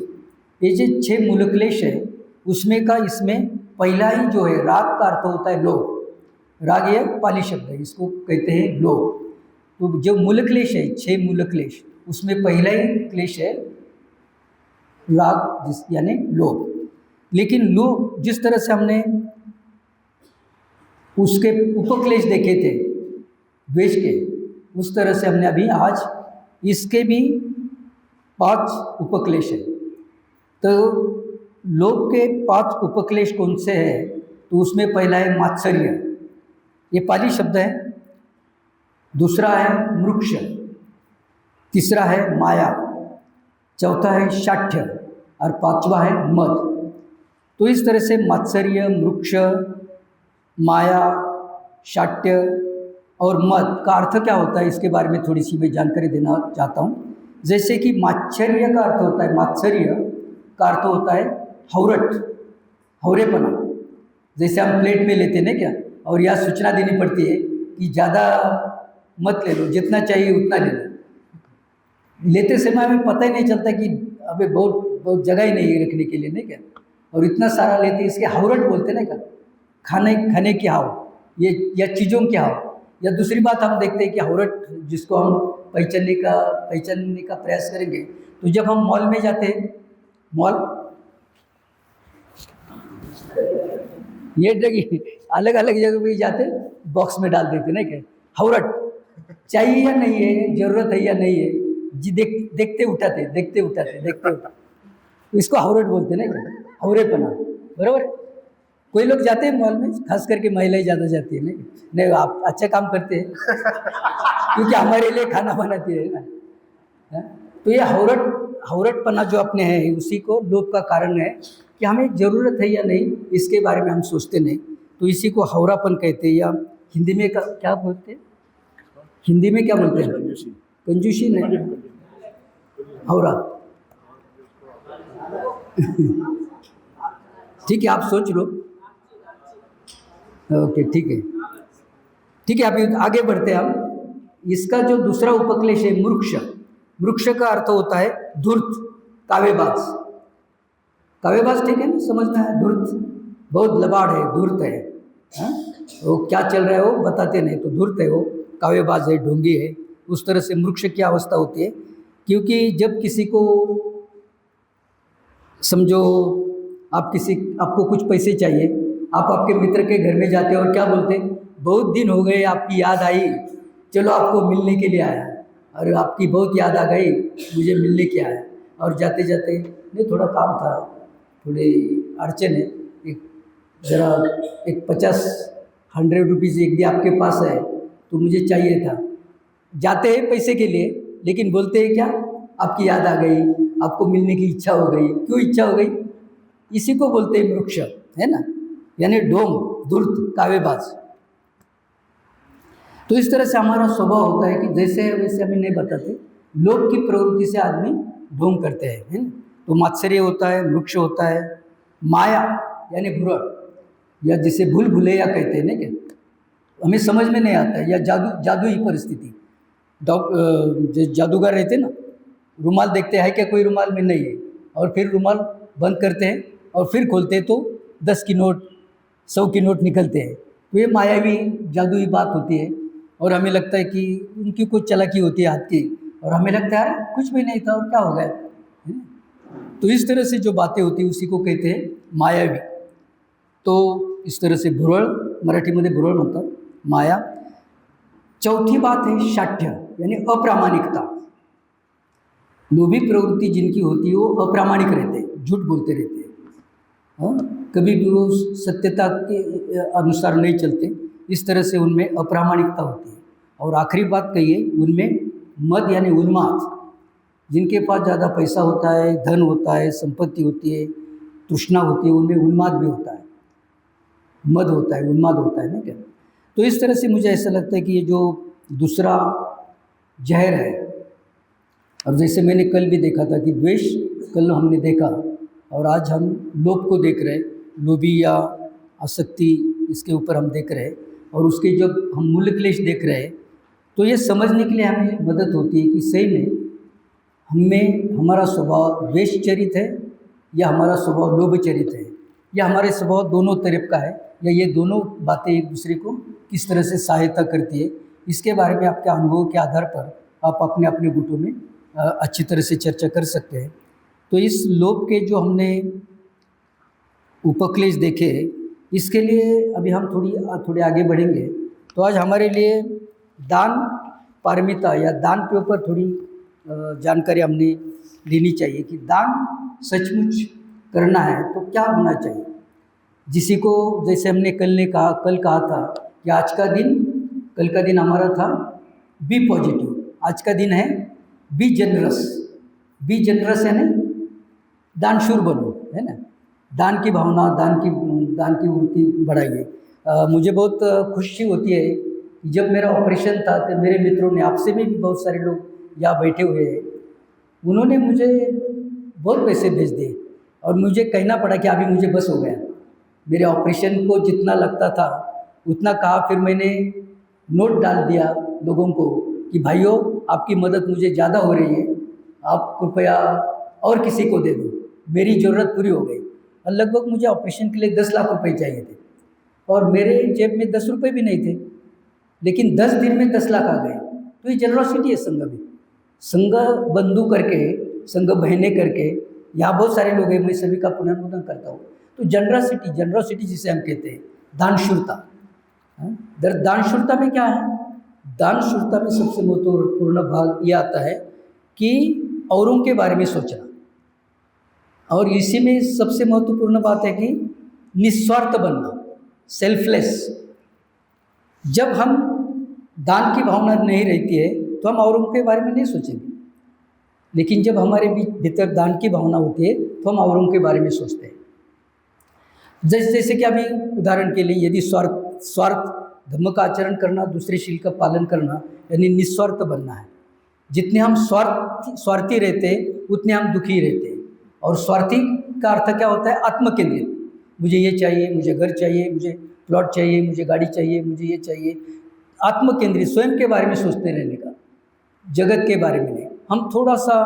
S1: ये जो 6 मूल क्लेश है उसमें का इसमें पहला ही जो है, राग का अर्थ होता है लोभ। राग ये पाली शब्द है, इसको कहते हैं लोभ। तो जो मूल क्लेश है, 6 मूल क्लेश, उसमें पहला ही क्लेश है राग, यानी लोभ। लेकिन लोभ जिस तरह से हमने उसके उपक्लेश देखे थे द्वेष के, उस तरह से हमने अभी आज इसके भी 5 उपक्लेश है। तो लोभ के 5 उपक्लेश कौन से हैं? तो उसमें पहला है मात्सर्य, ये पाली शब्द है। दूसरा है मृक्ष, तीसरा है माया, चौथा है शाठ्य, और 5वां है मद। तो इस तरह से मात्सर्य, मृक्ष, माया, शाठ्य और मद का अर्थ क्या होता है, इसके बारे में थोड़ी सी मैं जानकारी देना चाहता हूँ। जैसे कि मात्सर्य का अर्थ होता है, मात्सर्य का अर्थ होता है हौरट, हौरेपना। जैसे हम प्लेट में लेते ना क्या, और यहाँ सूचना देनी पड़ती है कि ज़्यादा मत ले लो, जितना चाहिए उतना ले लो। लेते समय हमें पता ही नहीं चलता कि अबे बहुत जगह ही नहीं है रखने के लिए, नहीं क्या, और इतना सारा लेते, इसके हौरट बोलते ना क्या, खाने की हाव, ये या चीज़ों की हाव। या दूसरी बात हम देखते हैं कि हौरट जिसको हम पहचानने का प्रयास करेंगे, तो जब हम मॉल में जाते हैं, मॉल ये जगह अलग अलग जगह पे जाते, बॉक्स में डाल देते ना क्या, हौरट चाहिए या नहीं है, ज़रूरत है या नहीं है, जी देखते उठाते, इसको हौरट बोलते ना क्या, हौरेपना, बराबर। कोई लोग जाते हैं मॉल में, खास करके महिलाएं ज़्यादा जाती है, नहीं आप अच्छा काम करते हैं क्योंकि हमारे लिए खाना बनाती है ना। तो ये हौरटपना जो अपने है, उसी को लोभ का कारण है कि हमें ज़रूरत है या नहीं इसके बारे में हम सोचते नहीं, तो इसी को हौरापन कहते हैं। या हिंदी में क्या बोलते हैं, हिंदी में क्या बोलते हैं, कंजूसी नहीं हो रहा। ठीक है, आप सोच लो। ओके, ठीक है, ठीक है, अभी आगे बढ़ते हैं हम। इसका जो दूसरा उपक्लेश है मूर्ख, मूर्ख का अर्थ होता है धूर्त, काव्यबाज। काव्यबाज ठीक है ना, समझ में आया? धूर्त बहुत लबाड़ है, धूर्त है, हाँ? वो क्या चल रहा है वो बताते नहीं, तो धूर्त है वो, काव्यबाज है, ढोंगी है। उस तरह से मूर्ख की अवस्था होती है। क्योंकि जब किसी को समझो, आपको कुछ पैसे चाहिए, आप आपके मित्र के घर में जाते हो और क्या बोलते, बहुत दिन हो गए, आपकी याद आई, चलो आपको मिलने के लिए आया, और आपकी बहुत याद आ गई, मुझे मिलने के आया। और जाते जाते, नहीं थोड़ा काम था, थोड़ी अड़चन है, ज़रा एक 50-100 रुपीज़ एक भी आपके पास है तो मुझे चाहिए था। जाते हैं पैसे के लिए, लेकिन बोलते हैं क्या, आपकी याद आ गई, आपको मिलने की इच्छा हो गई। क्यों इच्छा हो गई? इसी को बोलते हैं मूर्ख, है ना, यानी ढोंग, धूर्त, काव्यबाज। तो इस तरह से हमारा स्वभाव होता है कि जैसे है वैसे हमें नहीं बताते, लोभ की प्रवृत्ति से आदमी ढोंग करते हैं, है ना। तो मात्सर्य होता है, वृक्ष होता है, माया यानी भुरड़, या जिसे भूल भुलैया कहते हैं ना, क्या हमें समझ में नहीं आता है, या जादुई परिस्थिति। जो जादूगर रहते ना, रुमाल देखते हैं क्या कोई रुमाल में नहीं है, और फिर रुमाल बंद करते हैं और फिर खोलते हैं तो 10 की नोट, 100 की नोट निकलते हैं। तो ये मायावी जादुई बात होती है, और हमें लगता है कि उनकी कुछ चालाकी होती है हाथ की, और हमें लगता है कुछ भी नहीं था और क्या हो गया। तो इस तरह से जो बातें होती है उसी को कहते हैं मायावी। तो इस तरह से भुरळ, मराठीमध्ये भुरळ म्हणतात, माया। चौथी बात है शाठ्य, यानी अप्रामाणिकता। लोभी प्रवृत्ति जिनकी होती है वो अप्रामाणिक रहते हैं, झूठ बोलते रहते हैं, हाँ, कभी भी वो सत्यता के अनुसार नहीं चलते। इस तरह से उनमें अप्रामाणिकता होती है। और आखिरी बात कहिए, उनमें मद यानी उन्माद, जिनके पास ज़्यादा पैसा होता है, धन होता है, संपत्ति होती है, तृष्णा होती है, उनमें उन्माद भी होता है, मद होता है, उन्माद होता है ना, क्या। तो इस तरह से मुझे ऐसा लगता है कि ये जो दूसरा जहर है, अब जैसे मैंने कल भी देखा था कि द्वेष कल हमने देखा, और आज हम लोभ को देख रहे हैं, लोभी या आसक्ति, इसके ऊपर हम देख रहे हैं, और उसके जब हम मूल क्लेश देख रहे हैं, तो ये समझने के लिए हमें मदद होती है कि सही में हमें हमारा स्वभाव द्वेष चरित है या हमारा स्वभाव लोभ चरित है, या हमारे स्वभाव दोनों तरफ का है, या ये दोनों बातें एक दूसरे को किस तरह से सहायता करती है। इसके बारे में आपके अनुभव के आधार पर आप अपने अपने गुटों में अच्छी तरह से चर्चा कर सकते हैं। तो इस लोभ के जो हमने उपक्लेश देखे, इसके लिए अभी हम थोड़े आगे बढ़ेंगे। तो आज हमारे लिए दान पारमिता या दान के ऊपर थोड़ी जानकारी हमने लेनी चाहिए कि दान सचमुच करना है तो क्या होना चाहिए। जिसी को जैसे हमने कल कहा था कि आज का दिन, कल का दिन हमारा था बी पॉजिटिव, आज का दिन है बी जनरस। बी जनरस है ना, दानशूर बनो, है ना, दान की भावना, दान की वृत्ति बढ़ाइए। मुझे बहुत खुशी होती है कि जब मेरा ऑपरेशन था तो मेरे मित्रों ने, आपसे भी बहुत सारे लोग यहाँ बैठे हुए हैं, उन्होंने मुझे बहुत पैसे भेज दिए, और मुझे कहना पड़ा कि अभी मुझे बस हो गया, मेरे ऑपरेशन को जितना लगता था उतना कहा। फिर मैंने नोट डाल दिया लोगों को कि भाइयों, आपकी मदद मुझे ज़्यादा हो रही है, आप कृपया और किसी को दे दो, मेरी ज़रूरत पूरी हो गई। और लगभग मुझे ऑपरेशन के लिए 10 लाख रुपए चाहिए थे, और मेरे जेब में 10 रुपये भी नहीं थे, लेकिन 10 दिन में 10 लाख आ गए। तो ये जनरॉसिटी है संघ में, संघ बंधु करके, संघ बहने करके, यहाँ बहुत सारे लोग हैं, मैं सभी का पुनर्मुद्रण करता हूँ। तो जनरॉसिटी जिसे हम कहते हैं, दानशूरता। दानशूरता में क्या है? दानशूरता में सबसे महत्वपूर्ण भाग ये आता है कि औरों के बारे में सोचना, और इसी में सबसे महत्वपूर्ण बात है कि निस्वार्थ बनना, सेल्फलेस। जब हम दान की भावना नहीं रहती है तो हम औरों के बारे में नहीं सोचेंगे, लेकिन जब हमारे भीतर दान की भावना होती है तो हम औरों के बारे में सोचते हैं। जैसे कि अभी उदाहरण के लिए, यदि स्वार्थ धर्म का आचरण करना, दूसरे शील का पालन करना, यानी निस्वार्थ बनना है, जितने हम स्वार्थी रहते उतने हम दुखी रहते। और स्वार्थी का अर्थ क्या होता है? आत्मकेंद्रित। मुझे ये चाहिए, मुझे घर चाहिए, मुझे प्लॉट चाहिए, मुझे गाड़ी चाहिए, मुझे ये चाहिए। आत्मकेंद्रित, स्वयं के बारे में सोचते रहने का, जगत के बारे में नहीं। हम थोड़ा सा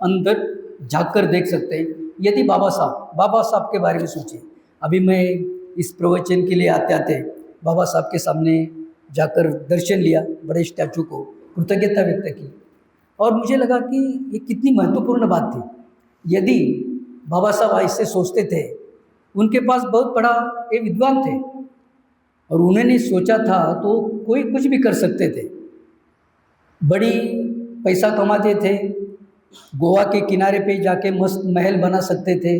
S1: अंदर झांक कर देख सकते हैं। यदि बाबा साहब के बारे में सोचिए। अभी मैं इस प्रवचन के लिए आते आते बाबा साहब के सामने जाकर दर्शन लिया, बड़े स्टैचू को कृतज्ञता व्यक्त की, और मुझे लगा कि ये कितनी महत्वपूर्ण बात थी। यदि बाबा साहब ऐसे सोचते थे, उनके पास बहुत बड़ा एक विद्वान थे और उन्होंने सोचा था तो कोई कुछ भी कर सकते थे। बड़ी पैसा कमाते थे, गोवा के किनारे पे जाके मस्त महल बना सकते थे,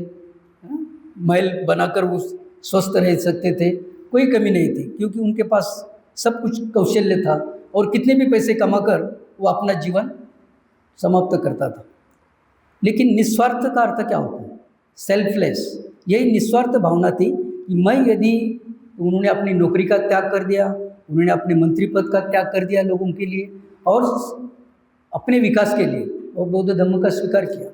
S1: महल बनाकर वो स्वस्थ रह सकते थे, कोई कमी नहीं थी, क्योंकि उनके पास सब कुछ कौशल्य था और कितने भी पैसे कमाकर वो अपना जीवन समाप्त करता था। लेकिन निस्वार्थ का अर्थ क्या होता है? सेल्फलेस। यही निस्वार्थ भावना थी कि मैं यदि, उन्होंने अपनी नौकरी का त्याग कर दिया, उन्होंने अपने मंत्री पद का त्याग कर दिया लोगों के लिए और अपने विकास के लिए, और बौद्ध धर्म का स्वीकार किया।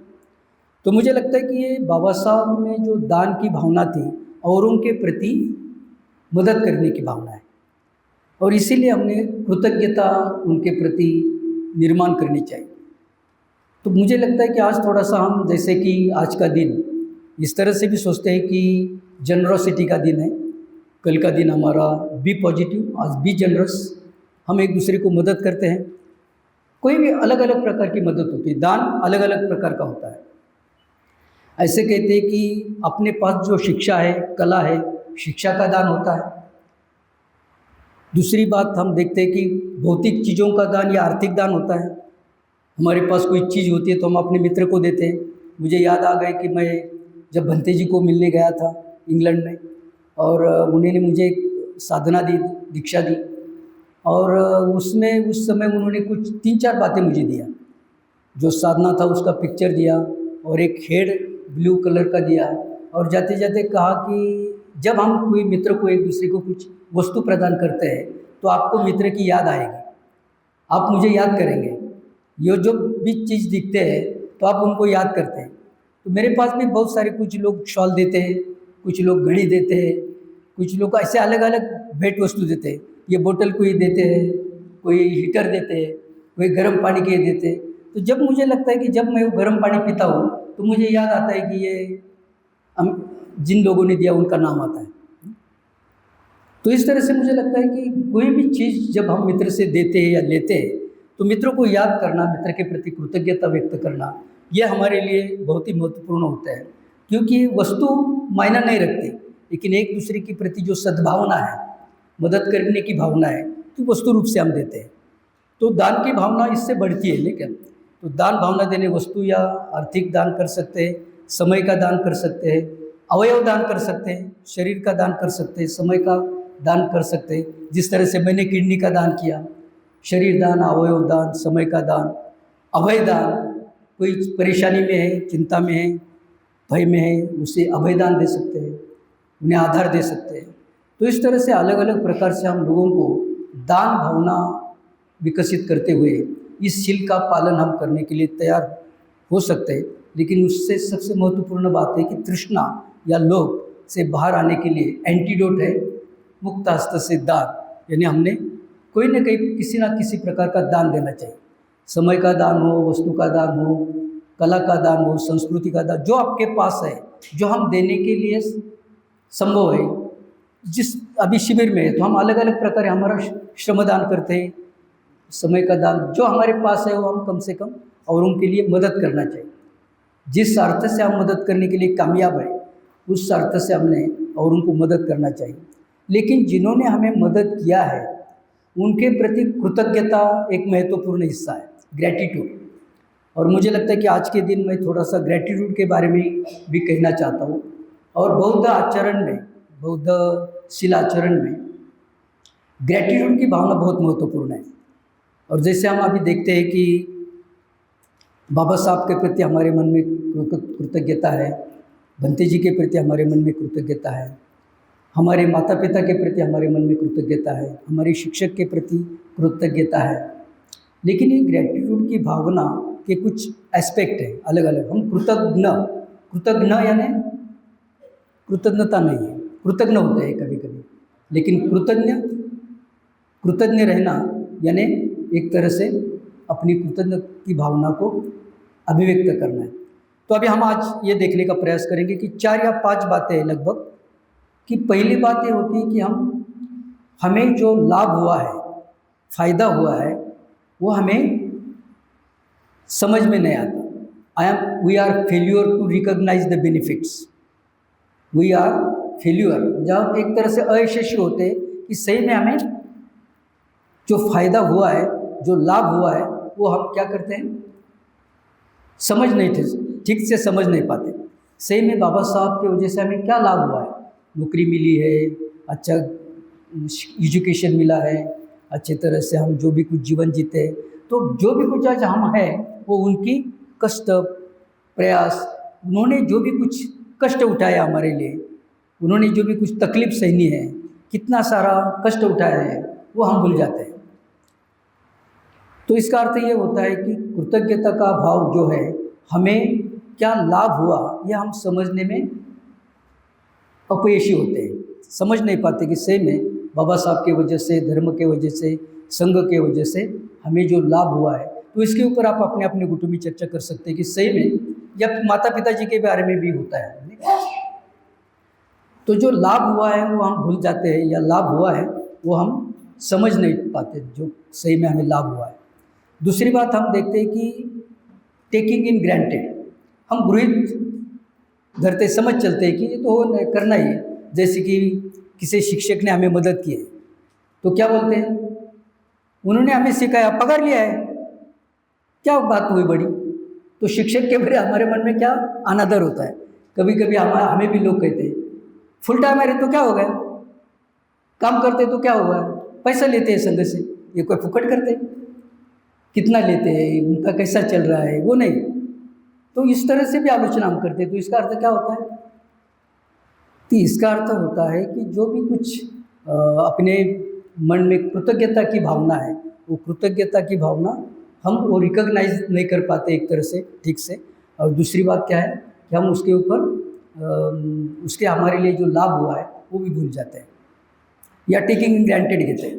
S1: तो मुझे लगता है कि ये बाबा साहब में जो दान की भावना थी, औरों के प्रति मदद करने की भावना है, और इसीलिए हमने कृतज्ञता उनके प्रति निर्माण करनी चाहिए। तो मुझे लगता है कि आज थोड़ा सा हम, जैसे कि आज का दिन इस तरह से भी सोचते हैं कि जनरॉसिटी का दिन है, कल का दिन हमारा बी पॉजिटिव, आज बी जनरस। हम एक दूसरे को मदद करते हैं, कोई भी अलग अलग प्रकार की मदद होती है, दान अलग अलग प्रकार का होता है। ऐसे कहते हैं कि अपने पास जो शिक्षा है, कला है, शिक्षा का दान होता है। दूसरी बात हम देखते हैं कि भौतिक चीज़ों का दान या आर्थिक दान होता है। हमारे पास कोई चीज़ होती है तो हम अपने मित्र को देते हैं। मुझे याद आ गया कि मैं जब भंते जी को मिलने गया था इंग्लैंड में, और उन्होंने मुझे एक साधना दी, दीक्षा दी, और उसमें उस समय उन्होंने कुछ 3-4 बातें मुझे दिया। जो साधना था उसका पिक्चर दिया और एक हेड ब्लू कलर का दिया, और जाते जाते कहा कि जब हम कोई मित्र को, एक दूसरे को कुछ वस्तु प्रदान करते हैं तो आपको मित्र की याद आएगी, आप मुझे याद करेंगे। ये जो भी चीज़ दिखते हैं तो आप उनको याद करते हैं। तो मेरे पास भी बहुत सारे, कुछ लोग शॉल देते हैं, कुछ लोग घड़ी देते हैं, कुछ लोग ऐसे अलग अलग भेंट वस्तु देते हैं। ये बोतल कोई देते हैं, कोई हीटर देते हैं, कोई गर्म पानी के देते हैं। तो जब मुझे लगता है कि जब मैं वो गर्म पानी पीता हूँ तो मुझे याद आता है कि ये जिन लोगों ने दिया उनका नाम आता है। तो इस तरह से मुझे लगता है कि कोई भी चीज़ जब हम मित्र से देते हैं या लेते हैं तो मित्रों को याद करना, मित्र के प्रति कृतज्ञता व्यक्त करना, यह हमारे लिए बहुत ही महत्वपूर्ण होता है। क्योंकि वस्तु मायना नहीं रखती, लेकिन एक दूसरे के प्रति जो सद्भावना है, मदद करने की भावना है, तो वस्तु रूप से हम देते हैं। तो दान की भावना इससे बढ़ती है। लेकिन तो दान भावना देने, वस्तु या आर्थिक दान कर सकते हैं, समय का दान कर सकते हैं, अवयव दान कर सकते हैं, शरीर का दान कर सकते हैं, समय का दान कर सकते हैं। जिस तरह से मैंने किडनी का दान किया, शरीर दान, अवयव दान, समय का दान, अभय दान। कोई परेशानी में है, चिंता में है, भय में है, उसे अभय दान दे सकते हैं, उन्हें आधार दे सकते हैं। तो इस तरह से अलग अलग प्रकार से हम लोगों को दान भावना विकसित करते हुए इस शील का पालन हम करने के लिए तैयार हो सकते हैं। लेकिन उससे सबसे महत्वपूर्ण बात है कि तृष्णा या लोभ से बाहर आने के लिए एंटीडोट है मुक्त हस्त से दान। यानी हमने कोई न कोई, किसी न किसी प्रकार का दान देना चाहिए। समय का दान हो, वस्तु का दान हो, कला का दान हो, संस्कृति का दान, जो आपके पास है, जो हम देने के लिए संभव है। जिस अभी शिविर में है तो हम अलग अलग प्रकार, हमारा श्रमदान करते हैं, समय का दान, जो हमारे पास है वो हम कम से कम और उनके लिए मदद करना चाहिए। जिस अर्थ से हम मदद करने के लिए कामयाब है, उस अर्थ से हमने और उनको मदद करना चाहिए। लेकिन जिन्होंने हमें मदद किया है उनके प्रति कृतज्ञता एक महत्वपूर्ण हिस्सा है, ग्रैटिट्यूड। और मुझे लगता है कि आज के दिन मैं थोड़ा सा ग्रैटिट्यूड के बारे में भी कहना चाहता हूँ। और बौद्ध आचरण में, बौद्ध शिलाचरण में ग्रैटिट्यूड की भावना बहुत महत्वपूर्ण है। और जैसे हम अभी देखते हैं कि बाबा साहब के प्रति हमारे मन में कृतज्ञता है, भंते जी के प्रति हमारे मन में कृतज्ञता है, हमारे माता पिता के प्रति हमारे मन में कृतज्ञता है, हमारे शिक्षक के प्रति कृतज्ञता है, लेकिन ये ग्रेटिट्यूड की भावना के कुछ एस्पेक्ट हैं अलग अलग। हम कृतज्ञ, कृतज्ञ यानी कृतज्ञता नहीं है, कृतज्ञ होते हैं कभी कभी, लेकिन कृतज्ञ, कृतज्ञ रहना यानी एक तरह से अपनी कृतज्ञ की भावना को अभिव्यक्त करना है। तो अभी हम आज ये देखने का प्रयास करेंगे कि 4 या 5 बातें हैं लगभग, कि पहली बात ये होती है कि हमें जो लाभ हुआ है, फायदा हुआ है, वो हमें समझ में नहीं आता। We are failure to recognise the benefits. We are failure, जब एक तरह से अयशस्वी होते हैं कि सही में हमें जो फायदा हुआ है, जो लाभ हुआ है, वो हम क्या करते हैं, समझ नहीं थे, ठीक से समझ नहीं पाते। सही में बाबा साहब की वजह से हमें क्या लाभ हुआ है, नौकरी मिली है, अच्छा एजुकेशन मिला है, अच्छे तरह से हम जो भी कुछ जीवन जीते, तो जो भी कुछ आज हम हैं वो उनकी कष्ट प्रयास, उन्होंने जो भी कुछ कष्ट उठाया हमारे लिए, उन्होंने जो भी कुछ तकलीफ सहनी है, कितना सारा कष्ट उठाया है, वो हम भूल जाते हैं। तो इसका अर्थ ये होता है कि कृतज्ञता का भाव जो है, हमें क्या लाभ हुआ ये हम समझने में अपयशी होते हैं, समझ नहीं पाते कि सही में बाबा साहब के वजह से, धर्म के वजह से, संघ के वजह से हमें जो लाभ हुआ है। तो इसके ऊपर आप अपने अपने गुटों में चर्चा कर सकते हैं कि सही में, या माता पिता जी के बारे में भी होता है। तो जो लाभ हुआ है वो हम भूल जाते हैं, या लाभ हुआ है वो हम समझ नहीं पाते जो सही में हमें लाभ हुआ है। दूसरी बात हम देखते हैं कि टेकिंग इन ग्रांटेड, हम गृहित धरते, समझ चलते हैं कि ये तो करना ही है। जैसे कि किसी शिक्षक ने हमें मदद की है, तो क्या बोलते हैं, उन्होंने हमें सिखाया, पकड़ लिया है, क्या बात हुई बड़ी। तो शिक्षक के बारे हमारे मन में क्या अनादर होता है। कभी कभी हमें भी लोग कहते हैं, फुल टाइम है तो क्या हो गया, काम करते तो क्या होगा, पैसा लेते हैं संघ से, ये कोई फुकट करते, कितना लेते हैं, उनका कैसा चल रहा है, वो नहीं। तो इस तरह से भी आलोचना हम करते हैं। तो इसका अर्थ क्या होता है, तो इसका अर्थ होता है कि जो भी कुछ अपने मन में कृतज्ञता की भावना है, वो कृतज्ञता की भावना हम वो रिकॉग्नाइज नहीं कर पाते एक तरह से ठीक से। और दूसरी बात क्या है कि हम उसके ऊपर उसके हमारे लिए जो लाभ हुआ है वो भी भूल जाते हैं, या टेकिंग ग्रांटेड घेते हैं,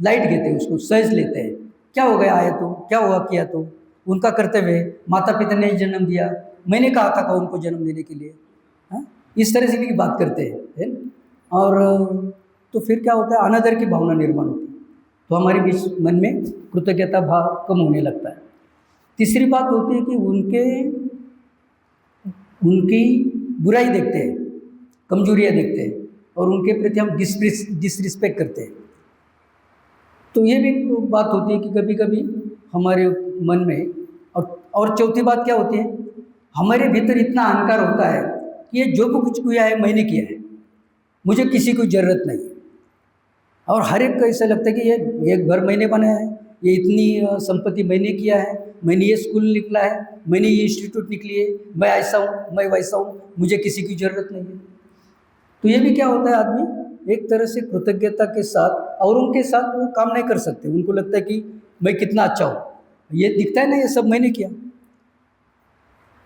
S1: लाइट घेते हैं, उसको सहज लेते हैं। क्या हो गया, आया तो क्या हुआ, किया तो उनका कर्तव्य है, माता पिता ने जन्म दिया, मैंने कहा था उनको जन्म देने के लिए, हाँ, इस तरह से भी बात करते हैं, है ना। और तो फिर क्या होता है, अनादर की भावना निर्माण होती है, तो हमारे बीच मन में कृतज्ञता भाव कम होने लगता है। तीसरी बात होती है कि उनकी बुराई देखते हैं, कमजोरियाँ देखते हैं, और उनके प्रति हम डिसरिस्पेक्ट करते हैं। तो ये भी बात होती है कि कभी कभी हमारे मन में, और चौथी बात क्या होती है, हमारे भीतर इतना अहंकार होता है कि ये जो भी कुछ किया है मैंने किया है, मुझे किसी की ज़रूरत नहीं। और हर एक को ऐसा लगता है कि ये घर मैंने बनाया है, ये इतनी संपत्ति मैंने किया है, मैंने ये स्कूल निकला है, मैंने ये इंस्टीट्यूट निकली है, मैं ऐसा हूँ, मैं वैसा हूँ, मुझे किसी की ज़रूरत नहीं है। तो ये भी क्या होता है, आदमी एक तरह से कृतज्ञता के साथ और उनके साथ वो काम नहीं कर सकते। उनको लगता है कि मैं कितना अच्छा हूँ, ये दिखता है ना, ये सब मैंने किया।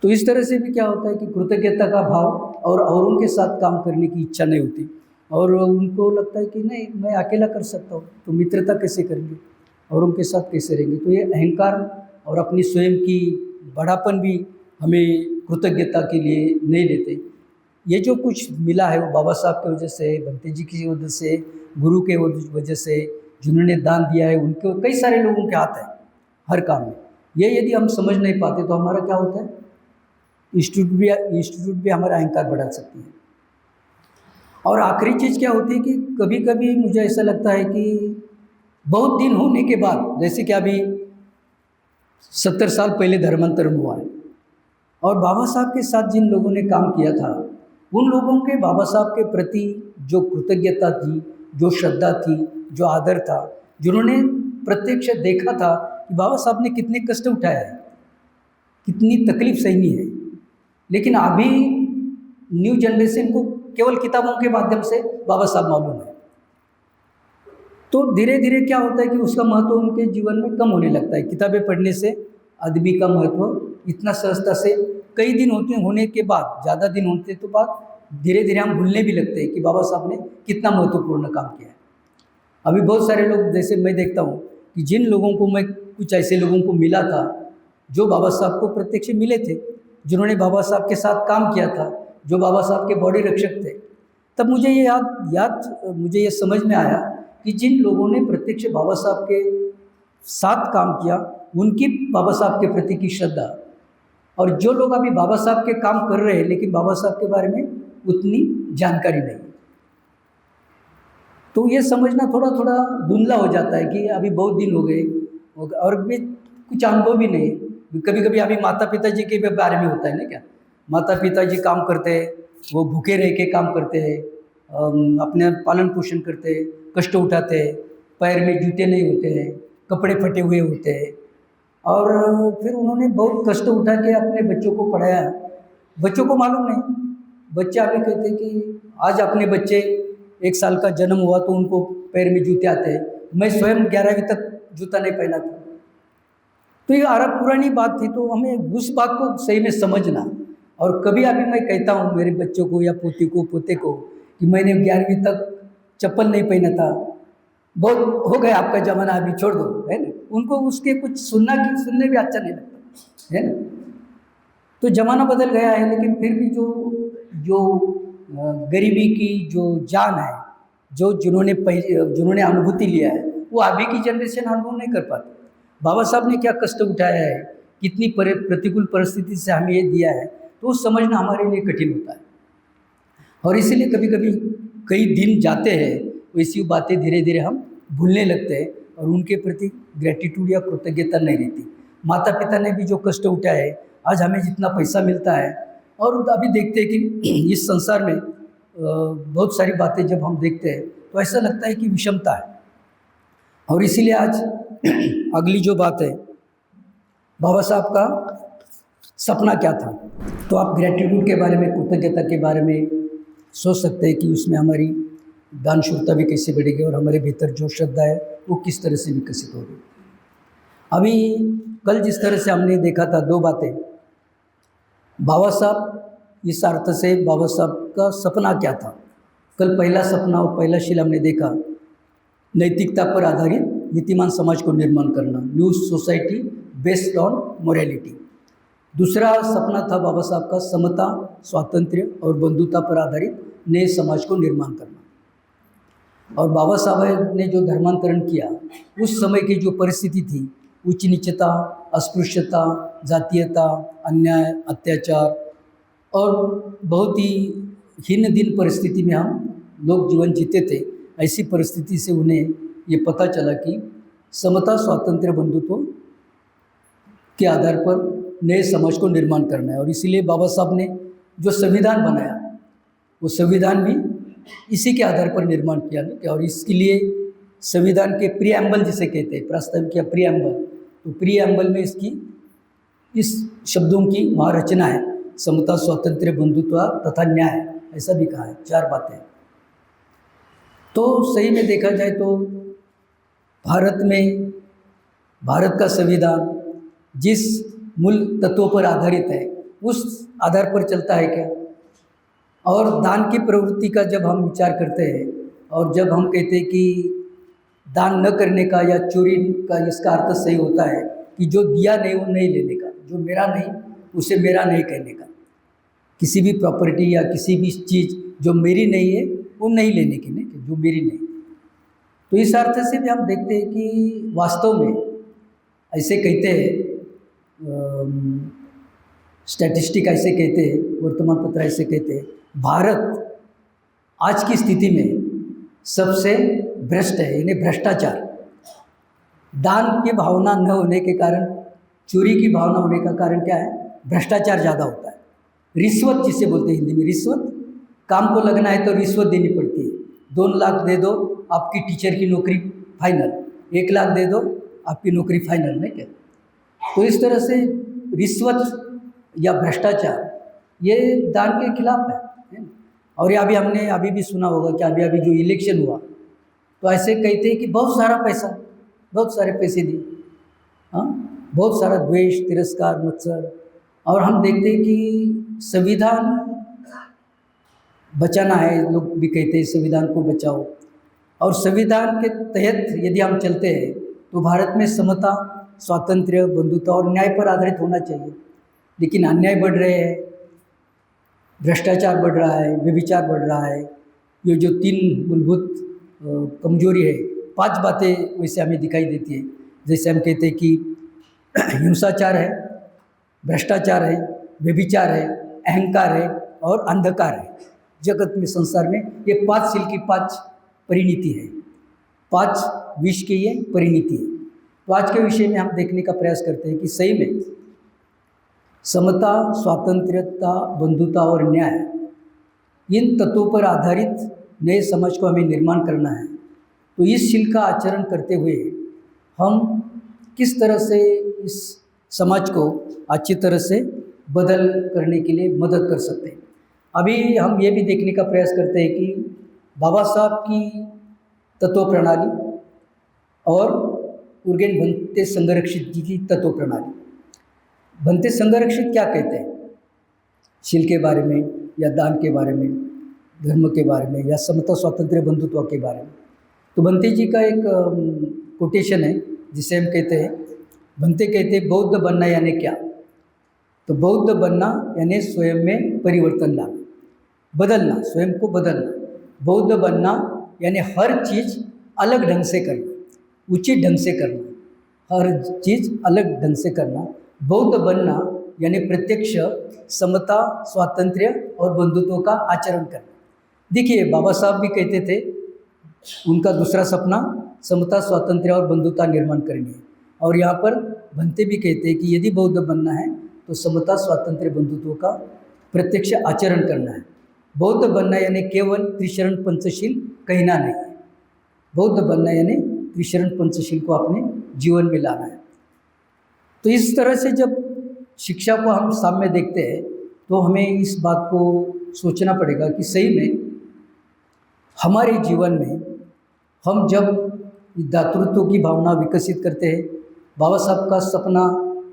S1: तो इस तरह से भी क्या होता है कि कृतज्ञता का भाव और औरों के साथ काम करने की इच्छा नहीं होती, और उनको लगता है कि नहीं, मैं अकेला कर सकता हूँ, तो मित्रता कैसे करेंगे, औरों के साथ कैसे रहेंगे। तो ये अहंकार और अपनी स्वयं की बड़ापन भी हमें कृतज्ञता के लिए नहीं लेते। ये जो कुछ मिला है वो बाबा साहब की वजह से, भंते जी की वजह से, गुरु के वजह से, जिन्होंने दान दिया है, उनके कई सारे लोगों के हाथ है हर काम में। ये यदि हम समझ नहीं पाते तो हमारा क्या होता है, इंस्टीट्यूट भी हमारा अहंकार बढ़ा सकती है। और आखिरी चीज़ क्या होती है कि कभी कभी मुझे ऐसा लगता है कि बहुत दिन होने के बाद, जैसे कि अभी 70 साल पहले धर्मांतरण हुआ है, और बाबा साहब के साथ जिन लोगों ने काम किया था, उन लोगों के बाबा साहब के प्रति जो कृतज्ञता थी, जो श्रद्धा थी, जो आदर था, जिन्होंने प्रत्यक्ष देखा था कि बाबा साहब ने कितने कष्ट उठाए हैं, कितनी तकलीफ सहनी है, लेकिन अभी न्यू जनरेशन को केवल किताबों के माध्यम से बाबा साहब मालूम है। तो धीरे धीरे क्या होता है कि उसका महत्व उनके जीवन में कम होने लगता है। किताबें पढ़ने से आदमी का महत्व इतना सहजता से कई दिन होने के बाद, ज़्यादा दिन होने तो बाद धीरे धीरे हम भूलने भी लगते हैं कि बाबा साहब ने कितना महत्वपूर्ण काम किया है। अभी बहुत सारे लोग, जैसे मैं देखता हूँ कि जिन लोगों को मैं, कुछ ऐसे लोगों को मिला था जो बाबा साहब को प्रत्यक्ष मिले थे, जिन्होंने बाबा साहब के साथ काम किया था, जो बाबा साहब के बॉडी रक्षक थे, तब मुझे ये मुझे ये समझ में आया कि जिन लोगों ने प्रत्यक्ष बाबा साहब के साथ काम किया, उनकी बाबा साहब के प्रति की श्रद्धा, और जो लोग अभी बाबा साहब के काम कर रहे हैं लेकिन बाबा साहब के बारे में उतनी जानकारी नहीं, तो ये समझना थोड़ा थोड़ा धुंधला हो जाता है कि अभी बहुत दिन हो गए और भी कुछ अनुभव भी नहीं। कभी कभी अभी माता पिता जी के बारे में होता है ना, क्या माता पिता जी काम करते हैं, वो भूखे रह के काम करते हैं, अपने पालन पोषण करते हैं, कष्ट उठाते हैं, पैर में जूते नहीं होते हैं, कपड़े फटे हुए होते हैं, और फिर उन्होंने बहुत कष्ट उठा के अपने बच्चों को पढ़ाया। बच्चों को मालूम नहीं, बच्चे अभी कहते हैं कि आज अपने बच्चे 1 साल का जन्म हुआ तो उनको पैर में जूते आते हैं, मैं स्वयं 11वीं तक जूता नहीं पहना था। तो ये पुरानी बात थी, तो हमें उस बात को सही में समझना। और कभी अभी मैं कहता हूँ मेरे बच्चों को या पोते को कि मैंने 11वीं तक चप्पल नहीं पहना था, बहुत हो गया आपका ज़माना, अभी छोड़ दो, है ना। उनको उसके कुछ सुनने भी अच्छा नहीं लगता, है ना। तो ज़माना बदल गया है, लेकिन फिर भी जो गरीबी की जो जान है, जिन्होंने अनुभूति लिया है, वो अभी की जनरेशन अनुभव नहीं कर पाती। बाबा साहब ने क्या कष्ट उठाया है, कितनी प्रतिकूल परिस्थिति से हमें ये दिया है, तो समझना हमारे लिए कठिन होता है। और इसीलिए कभी कभी कई दिन जाते हैं, वैसी बातें धीरे धीरे हम भूलने लगते हैं और उनके प्रति ग्रेटिट्यूड या कृतज्ञता नहीं रहती। माता पिता ने भी जो कष्ट उठाया है, आज हमें जितना पैसा मिलता है, और अभी देखते हैं कि इस संसार में बहुत सारी बातें जब हम देखते हैं तो ऐसा लगता है कि विषमता है। और इसीलिए आज अगली जो बात है, बाबा साहब का सपना क्या था, तो आप ग्रेटिट्यूड के बारे में, कृतज्ञता के बारे में सोच सकते हैं कि उसमें हमारी दानशूरता भी कैसे बढ़ेगी और हमारे भीतर जो श्रद्धा है वो किस तरह से विकसित होगी। अभी कल जिस तरह से हमने देखा था 2 बातें, बाबा साहब, इस अर्थ से बाबा साहब का सपना क्या था। कल पहला सपना और पहला शील हमने देखा, नैतिकता पर आधारित नीतिमान समाज को निर्माण करना, new society based on morality. दूसरा सपना था बाबा साहब का समता, स्वातंत्र्य और बंधुता पर आधारित नए समाज को निर्माण करना। और बाबा साहब ने जो धर्मांतरण किया, उस समय की जो परिस्थिति थी, उच्च नीचता, अस्पृश्यता, जातीयता, अन्याय, अत्याचार और बहुत ही हीन दिन परिस्थिति में हम लोग जीवन जीते थे। ऐसी परिस्थिति से उन्हें ये पता चला कि समता, स्वातंत्र्य, बंधुत्व के आधार पर नए समाज को निर्माण करना है। और इसीलिए बाबा साहब ने जो संविधान बनाया, वो संविधान भी इसी के आधार पर निर्माण किया। और इसके लिए संविधान के प्रीएम्बल जिसे कहते हैं, प्रस्ताव किया प्रीएम्बल, तो प्रीएम्बल में इस शब्दों की वहाँ रचना है, समता, स्वातंत्र्य, बंधुत्व तथा न्याय, ऐसा भी कहा है, 4 बातें। तो सही में देखा जाए तो भारत का संविधान जिस मूल तत्वों पर आधारित है, उस आधार पर चलता है क्या। और दान की प्रवृत्ति का जब हम विचार करते हैं और जब हम कहते हैं कि दान न करने का या चोरी का, इसका अर्थ सही होता है कि जो दिया नहीं वो नहीं लेने का, जो मेरा नहीं उसे मेरा नहीं कहने का। किसी भी प्रॉपर्टी या किसी भी चीज़ जो मेरी नहीं है वो नहीं लेने की, नहीं जो मेरी नहीं। तो इस अर्थ से भी हम देखते हैं कि वास्तव में ऐसे कहते हैं, स्टैटिस्टिक ऐसे कहते हैं, वर्तमान पत्र ऐसे कहते हैं, भारत आज की स्थिति में सबसे भ्रष्ट है, यानी भ्रष्टाचार। दान की भावना न होने के कारण, चोरी की भावना होने का कारण क्या है, भ्रष्टाचार ज़्यादा होता है। रिश्वत जिसे बोलते हैं हिंदी में, रिश्वत, काम को लगना है तो रिश्वत देनी पड़ती है। 2 लाख दे दो आपकी टीचर की नौकरी फाइनल, 1 लाख दे दो आपकी नौकरी फाइनल, नहीं क्या। तो इस तरह से रिश्वत या भ्रष्टाचार ये दान के खिलाफ है। और ये हमने अभी भी सुना होगा कि अभी जो इलेक्शन हुआ, तो ऐसे कहते हैं कि बहुत सारा पैसा, बहुत सारे पैसे दिए, हाँ, बहुत सारा द्वेष, तिरस्कार, मत्सर। और हम देखते हैं कि संविधान बचाना है, लोग भी कहते हैं संविधान को बचाओ। और संविधान के तहत यदि हम चलते हैं तो भारत में समता, स्वातंत्र्य, बंधुता और न्याय पर आधारित होना चाहिए। लेकिन अन्याय बढ़ रहे हैं, भ्रष्टाचार बढ़ रहा है, व्यभिचार बढ़ रहा है। ये जो 3 मूलभूत कमजोरी है, 5 बातें वैसे हमें दिखाई देती है। जैसे हम कहते हैं कि हिंसाचार है, भ्रष्टाचार है, व्यभिचार है, अहंकार है और अंधकार है। जगत में, संसार में ये 5 शील की 5 परिणति है, 5 विष की ये परिणति है। तो आज के विषय में हम देखने का प्रयास करते हैं कि सही में समता, स्वातंत्र्यता, बंधुता और न्याय, इन तत्वों पर आधारित नए समाज को हमें निर्माण करना है। तो इस शील का आचरण करते हुए हम किस तरह से इस समाज को अच्छी तरह से बदल करने के लिए मदद कर सकते हैं। अभी हम ये भी देखने का प्रयास करते हैं कि बाबा साहब की तत्व प्रणाली और उर्गेन भंते संगरक्षित जी की तत्व प्रणाली। भंते संगरक्षित क्या कहते हैं शील के बारे में, या दान के बारे में, धर्म के बारे में, या समता, स्वातंत्र्य, बंधुत्व के बारे में। तो भंते जी का एक कोटेशन है जिसे हम कहते हैं, भंते कहते हैं बौद्ध बनना यानी क्या। तो बौद्ध बनना यानी स्वयं में परिवर्तन लाना, बदलना, स्वयं को बदलना। बौद्ध बनना यानी हर चीज़ अलग ढंग से करना, उचित ढंग से करना, हर चीज़ अलग ढंग से करना। बौद्ध बनना यानी प्रत्यक्ष समता, स्वातंत्र्य और बंधुत्व का आचरण करना। देखिए, बाबा साहब भी कहते थे, उनका दूसरा सपना समता, स्वातंत्र्य और बंधुता निर्माण करनी है। और यहाँ पर भंते भी कहते हैं कि यदि बौद्ध बनना है तो समता, स्वातंत्र्य, बंधुत्व का प्रत्यक्ष आचरण करना है। बौद्ध बनना यानी केवल त्रिशरण पंचशील कहना नहीं है। बौद्ध बनना यानी त्रिशरण पंचशील को अपने जीवन में लाना है। तो इस तरह से जब शिक्षा को हम सामने देखते हैं तो हमें इस बात को सोचना पड़ेगा कि सही में हमारे जीवन में हम जब दातृत्व की भावना विकसित करते हैं, बाबा साहब का सपना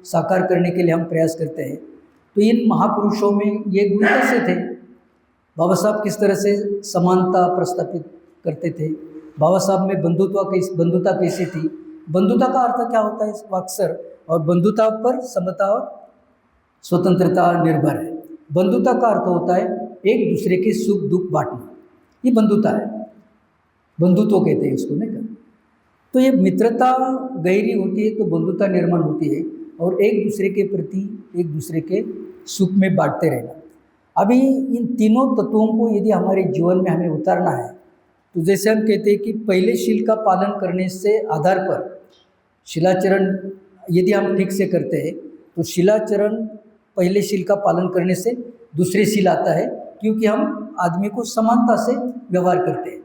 S1: साकार करने के लिए हम प्रयास करते हैं, तो इन महापुरुषों में ये गुण कैसे थे। बाबा साहब किस तरह से समानता प्रस्थापित करते थे, बाबा साहब में बंधुता कैसी थी, बंधुता का अर्थ क्या होता है अक्सर, और बंधुता पर समता और स्वतंत्रता निर्भर है। बंधुता का अर्थ होता है एक दूसरे के सुख दुख बांटना, ये बंधुता है, बंधुत्व कहते हैं इसको, नहीं क्या। तो ये मित्रता गहरी होती है तो बंधुता निर्माण होती है, और एक दूसरे के प्रति, एक दूसरे के सुख में बांटते रहना। अभी इन तीनों तत्वों को यदि हमारे जीवन में हमें उतारना है तो जैसे हम कहते हैं कि पहले शील का पालन करने से आधार पर शिलाचरण यदि हम ठीक से करते हैं तो शिलाचरण पहले शील का पालन करने से दूसरे शील आता है, क्योंकि हम आदमी को समानता से व्यवहार करते हैं।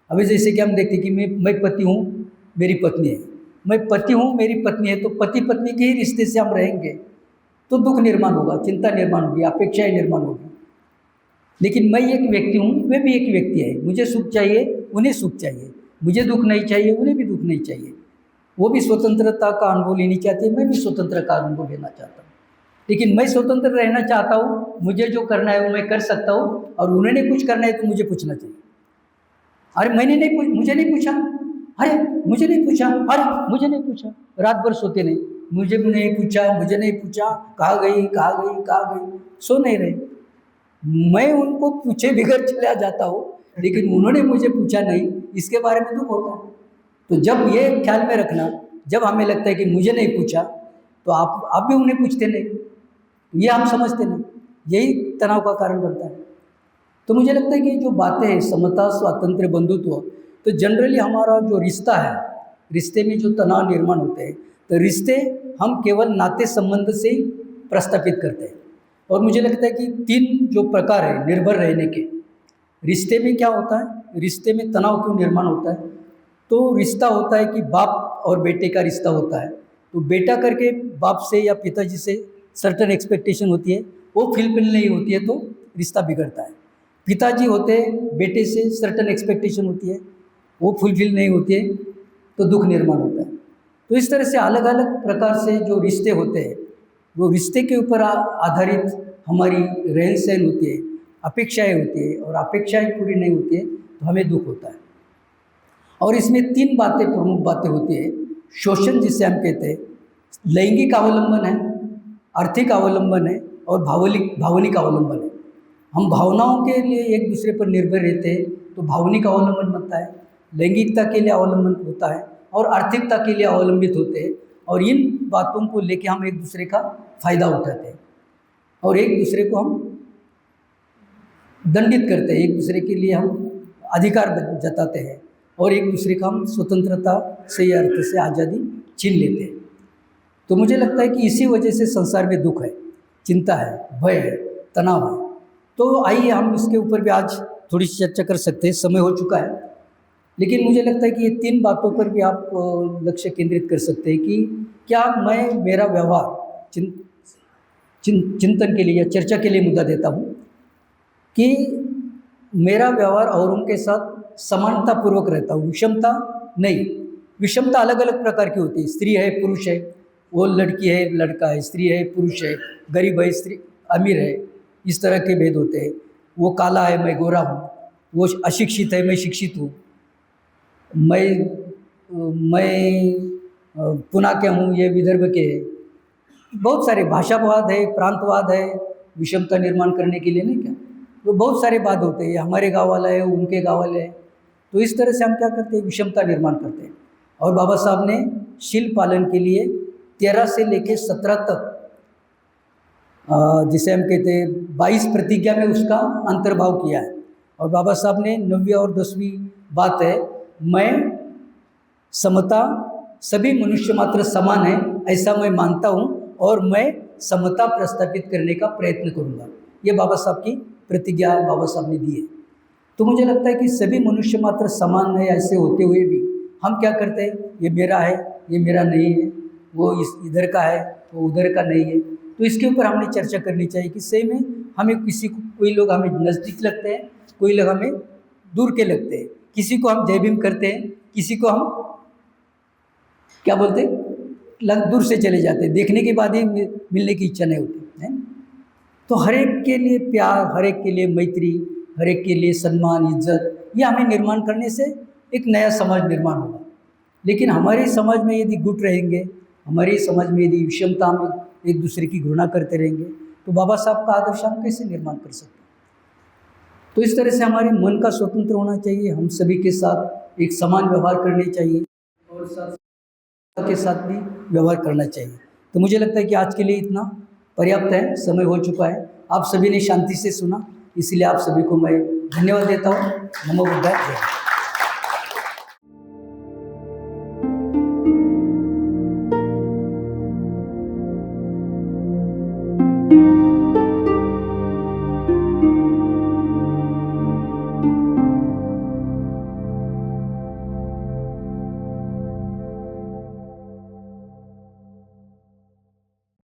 S1: अभी जैसे कि हम देखते हैं कि मैं पति हूँ, मेरी पत्नी है, मैं पति हूँ, मेरी पत्नी है, तो पति पत्नी के ही रिश्ते से हम रहेंगे तो दुख निर्माण होगा, चिंता निर्माण होगी, अपेक्षाएं निर्माण होगी। लेकिन मैं एक व्यक्ति हूँ, वे भी एक व्यक्ति है, मुझे सुख चाहिए, उन्हें सुख चाहिए, मुझे दुख नहीं चाहिए, उन्हें भी दुख नहीं चाहिए। वो भी स्वतंत्रता का अनुभव लेनी चाहती है, मैं भी स्वतंत्र का अनुभव लेना चाहता हूँ। लेकिन मैं स्वतंत्र रहना चाहता हूँ, मुझे जो करना है वो मैं कर सकता हूँ, और उन्होंने कुछ करना है तो मुझे पूछना चाहिए। अरे मुझे नहीं पूछा, अरे मुझे नहीं पूछा, अरे मुझे नहीं पूछा, रात भर सोते नहीं, मुझे नहीं पूछा, मुझे नहीं पूछा, कहाँ गई, सो नहीं रहे। मैं उनको पूछे बगैर चला जाता हूँ, लेकिन उन्होंने मुझे पूछा नहीं, इसके बारे में दुख होता है। तो जब ये ख्याल में रखना, जब हमें लगता है कि मुझे नहीं पूछा तो आप भी उन्हें पूछते नहीं, ये हम समझते नहीं, यही तनाव का कारण बनता है। तो मुझे लगता है कि जो बातें हैं समता, स्वातंत्र्य, बंधुत्व, तो जनरली हमारा जो रिश्ता है, रिश्ते में जो तनाव निर्माण होते हैं, तो रिश्ते हम केवल नाते संबंध से ही प्रस्थापित करते हैं। और मुझे लगता है कि 3 जो प्रकार है निर्भर रहने के, रिश्ते में क्या होता है, रिश्ते में तनाव क्यों निर्माण होता है। तो रिश्ता होता है कि बाप और बेटे का रिश्ता होता है, तो बेटा करके बाप से या पिताजी से सर्टन एक्सपेक्टेशन होती है, वो फुलफिल नहीं होती है तो रिश्ता बिगड़ता है। पिताजी होते हैं, बेटे से सर्टन एक्सपेक्टेशन होती है, वो फुलफिल नहीं होती है तो दुख निर्माण होता है। तो इस तरह से अलग अलग प्रकार से जो रिश्ते होते हैं, वो रिश्ते के ऊपर आधारित हमारी रहन सहन होती है, अपेक्षाएं होती है, और अपेक्षाएं पूरी नहीं होती है तो हमें दुख होता है। और इसमें 3 बातें, प्रमुख बातें होती है। शोषण जिसे हम कहते हैं, लैंगिक अवलंबन है, आर्थिक अवलंबन है, और भावनिक अवलंबन है। हम भावनाओं के लिए एक दूसरे पर निर्भर रहते हैं तो भावनिक अवलंबन बनता है, लैंगिकता के लिए अवलंबन होता है, और आर्थिकता के लिए अवलंबित होते हैं। और इन बातों को लेके हम एक दूसरे का फ़ायदा उठाते हैं और एक दूसरे को हम दंडित करते हैं, एक दूसरे के लिए हम अधिकार जताते हैं, और एक दूसरे का हम स्वतंत्रता सही अर्थ से आज़ादी छीन लेते हैं। तो मुझे लगता है कि इसी वजह से संसार में दुख है, चिंता है, भय है, तनाव है। तो आइए हम इसके ऊपर भी आज थोड़ी सी चर्चा कर सकते हैं, समय हो चुका है। लेकिन मुझे लगता है कि ये 3 बातों पर भी आप लक्ष्य केंद्रित कर सकते हैं कि क्या मेरा व्यवहार चिंतन के लिए या चर्चा के लिए मुद्दा देता हूँ कि मेरा व्यवहार औरों के साथ समानतापूर्वक रहता हूँ, विषमता नहीं। विषमता अलग अलग प्रकार की होती है, स्त्री है, पुरुष है, वो लड़की है, लड़का है, स्त्री है, पुरुष है, गरीब है, स्त्री अमीर है, इस तरह के भेद होते हैं। वो काला है, मैं गोरा हूँ, वो अशिक्षित है, मैं शिक्षित हूँ, मैं पुणे के हूँ, ये विदर्भ के है। बहुत सारे भाषावाद है, प्रांतवाद है, विषमता निर्माण करने के लिए, नहीं क्या, तो बहुत सारे बात होते हैं, हमारे गाँव वाला है, उनके गाँव वाले हैं। तो इस तरह से हम क्या करते हैं, विषमता निर्माण करते हैं। और बाबा साहब ने शील पालन के लिए 13 से लेकर 17 तक, जिसे हम कहते हैं 22 प्रतिज्ञा में उसका अंतर्भाव किया है। और बाबा साहब ने 9वीं और 10वीं बात है, मैं समता, सभी मनुष्य मात्र समान है ऐसा मैं मानता हूँ, और मैं समता प्रस्थापित करने का प्रयत्न करूँगा। ये बाबा साहब की प्रतिज्ञा बाबा साहब ने दी है। तो मुझे लगता है कि सभी मनुष्य मात्र समान है, ऐसे होते हुए भी हम क्या करते हैं, ये मेरा है, ये मेरा नहीं है, वो इधर का है, वो उधर का नहीं है। तो इसके ऊपर हमने चर्चा करनी चाहिए कि सही में हमें कोई लोग हमें नज़दीक लगते हैं, कोई लोग हमें दूर के लगते हैं, किसी को हम जय भीम करते हैं, किसी को हम क्या बोलते हैं, दूर से चले जाते हैं, देखने के बाद ही मिलने की इच्छा नहीं होती है। तो हर एक के लिए प्यार, हर एक के लिए मैत्री, हर एक के लिए सम्मान, इज्जत, ये हमें निर्माण करने से एक नया समाज निर्माण होगा। लेकिन हमारे समाज में यदि गुट रहेंगे, हमारे समाज में यदि विषमता, हम एक दूसरे की घृणा करते रहेंगे, तो बाबा साहब का आदर्श हम कैसे निर्माण कर सकते हैं। तो इस तरह से हमारे मन का स्वतंत्र होना चाहिए, हम सभी के साथ एक समान व्यवहार करने चाहिए, और साथ के साथ भी व्यवहार करना चाहिए। तो मुझे लगता है कि आज के लिए इतना पर्याप्त है, समय हो चुका है। आप सभी ने शांति से सुना, इसलिए आप सभी को मैं धन्यवाद देता हूँ। नमो बुद्धाय।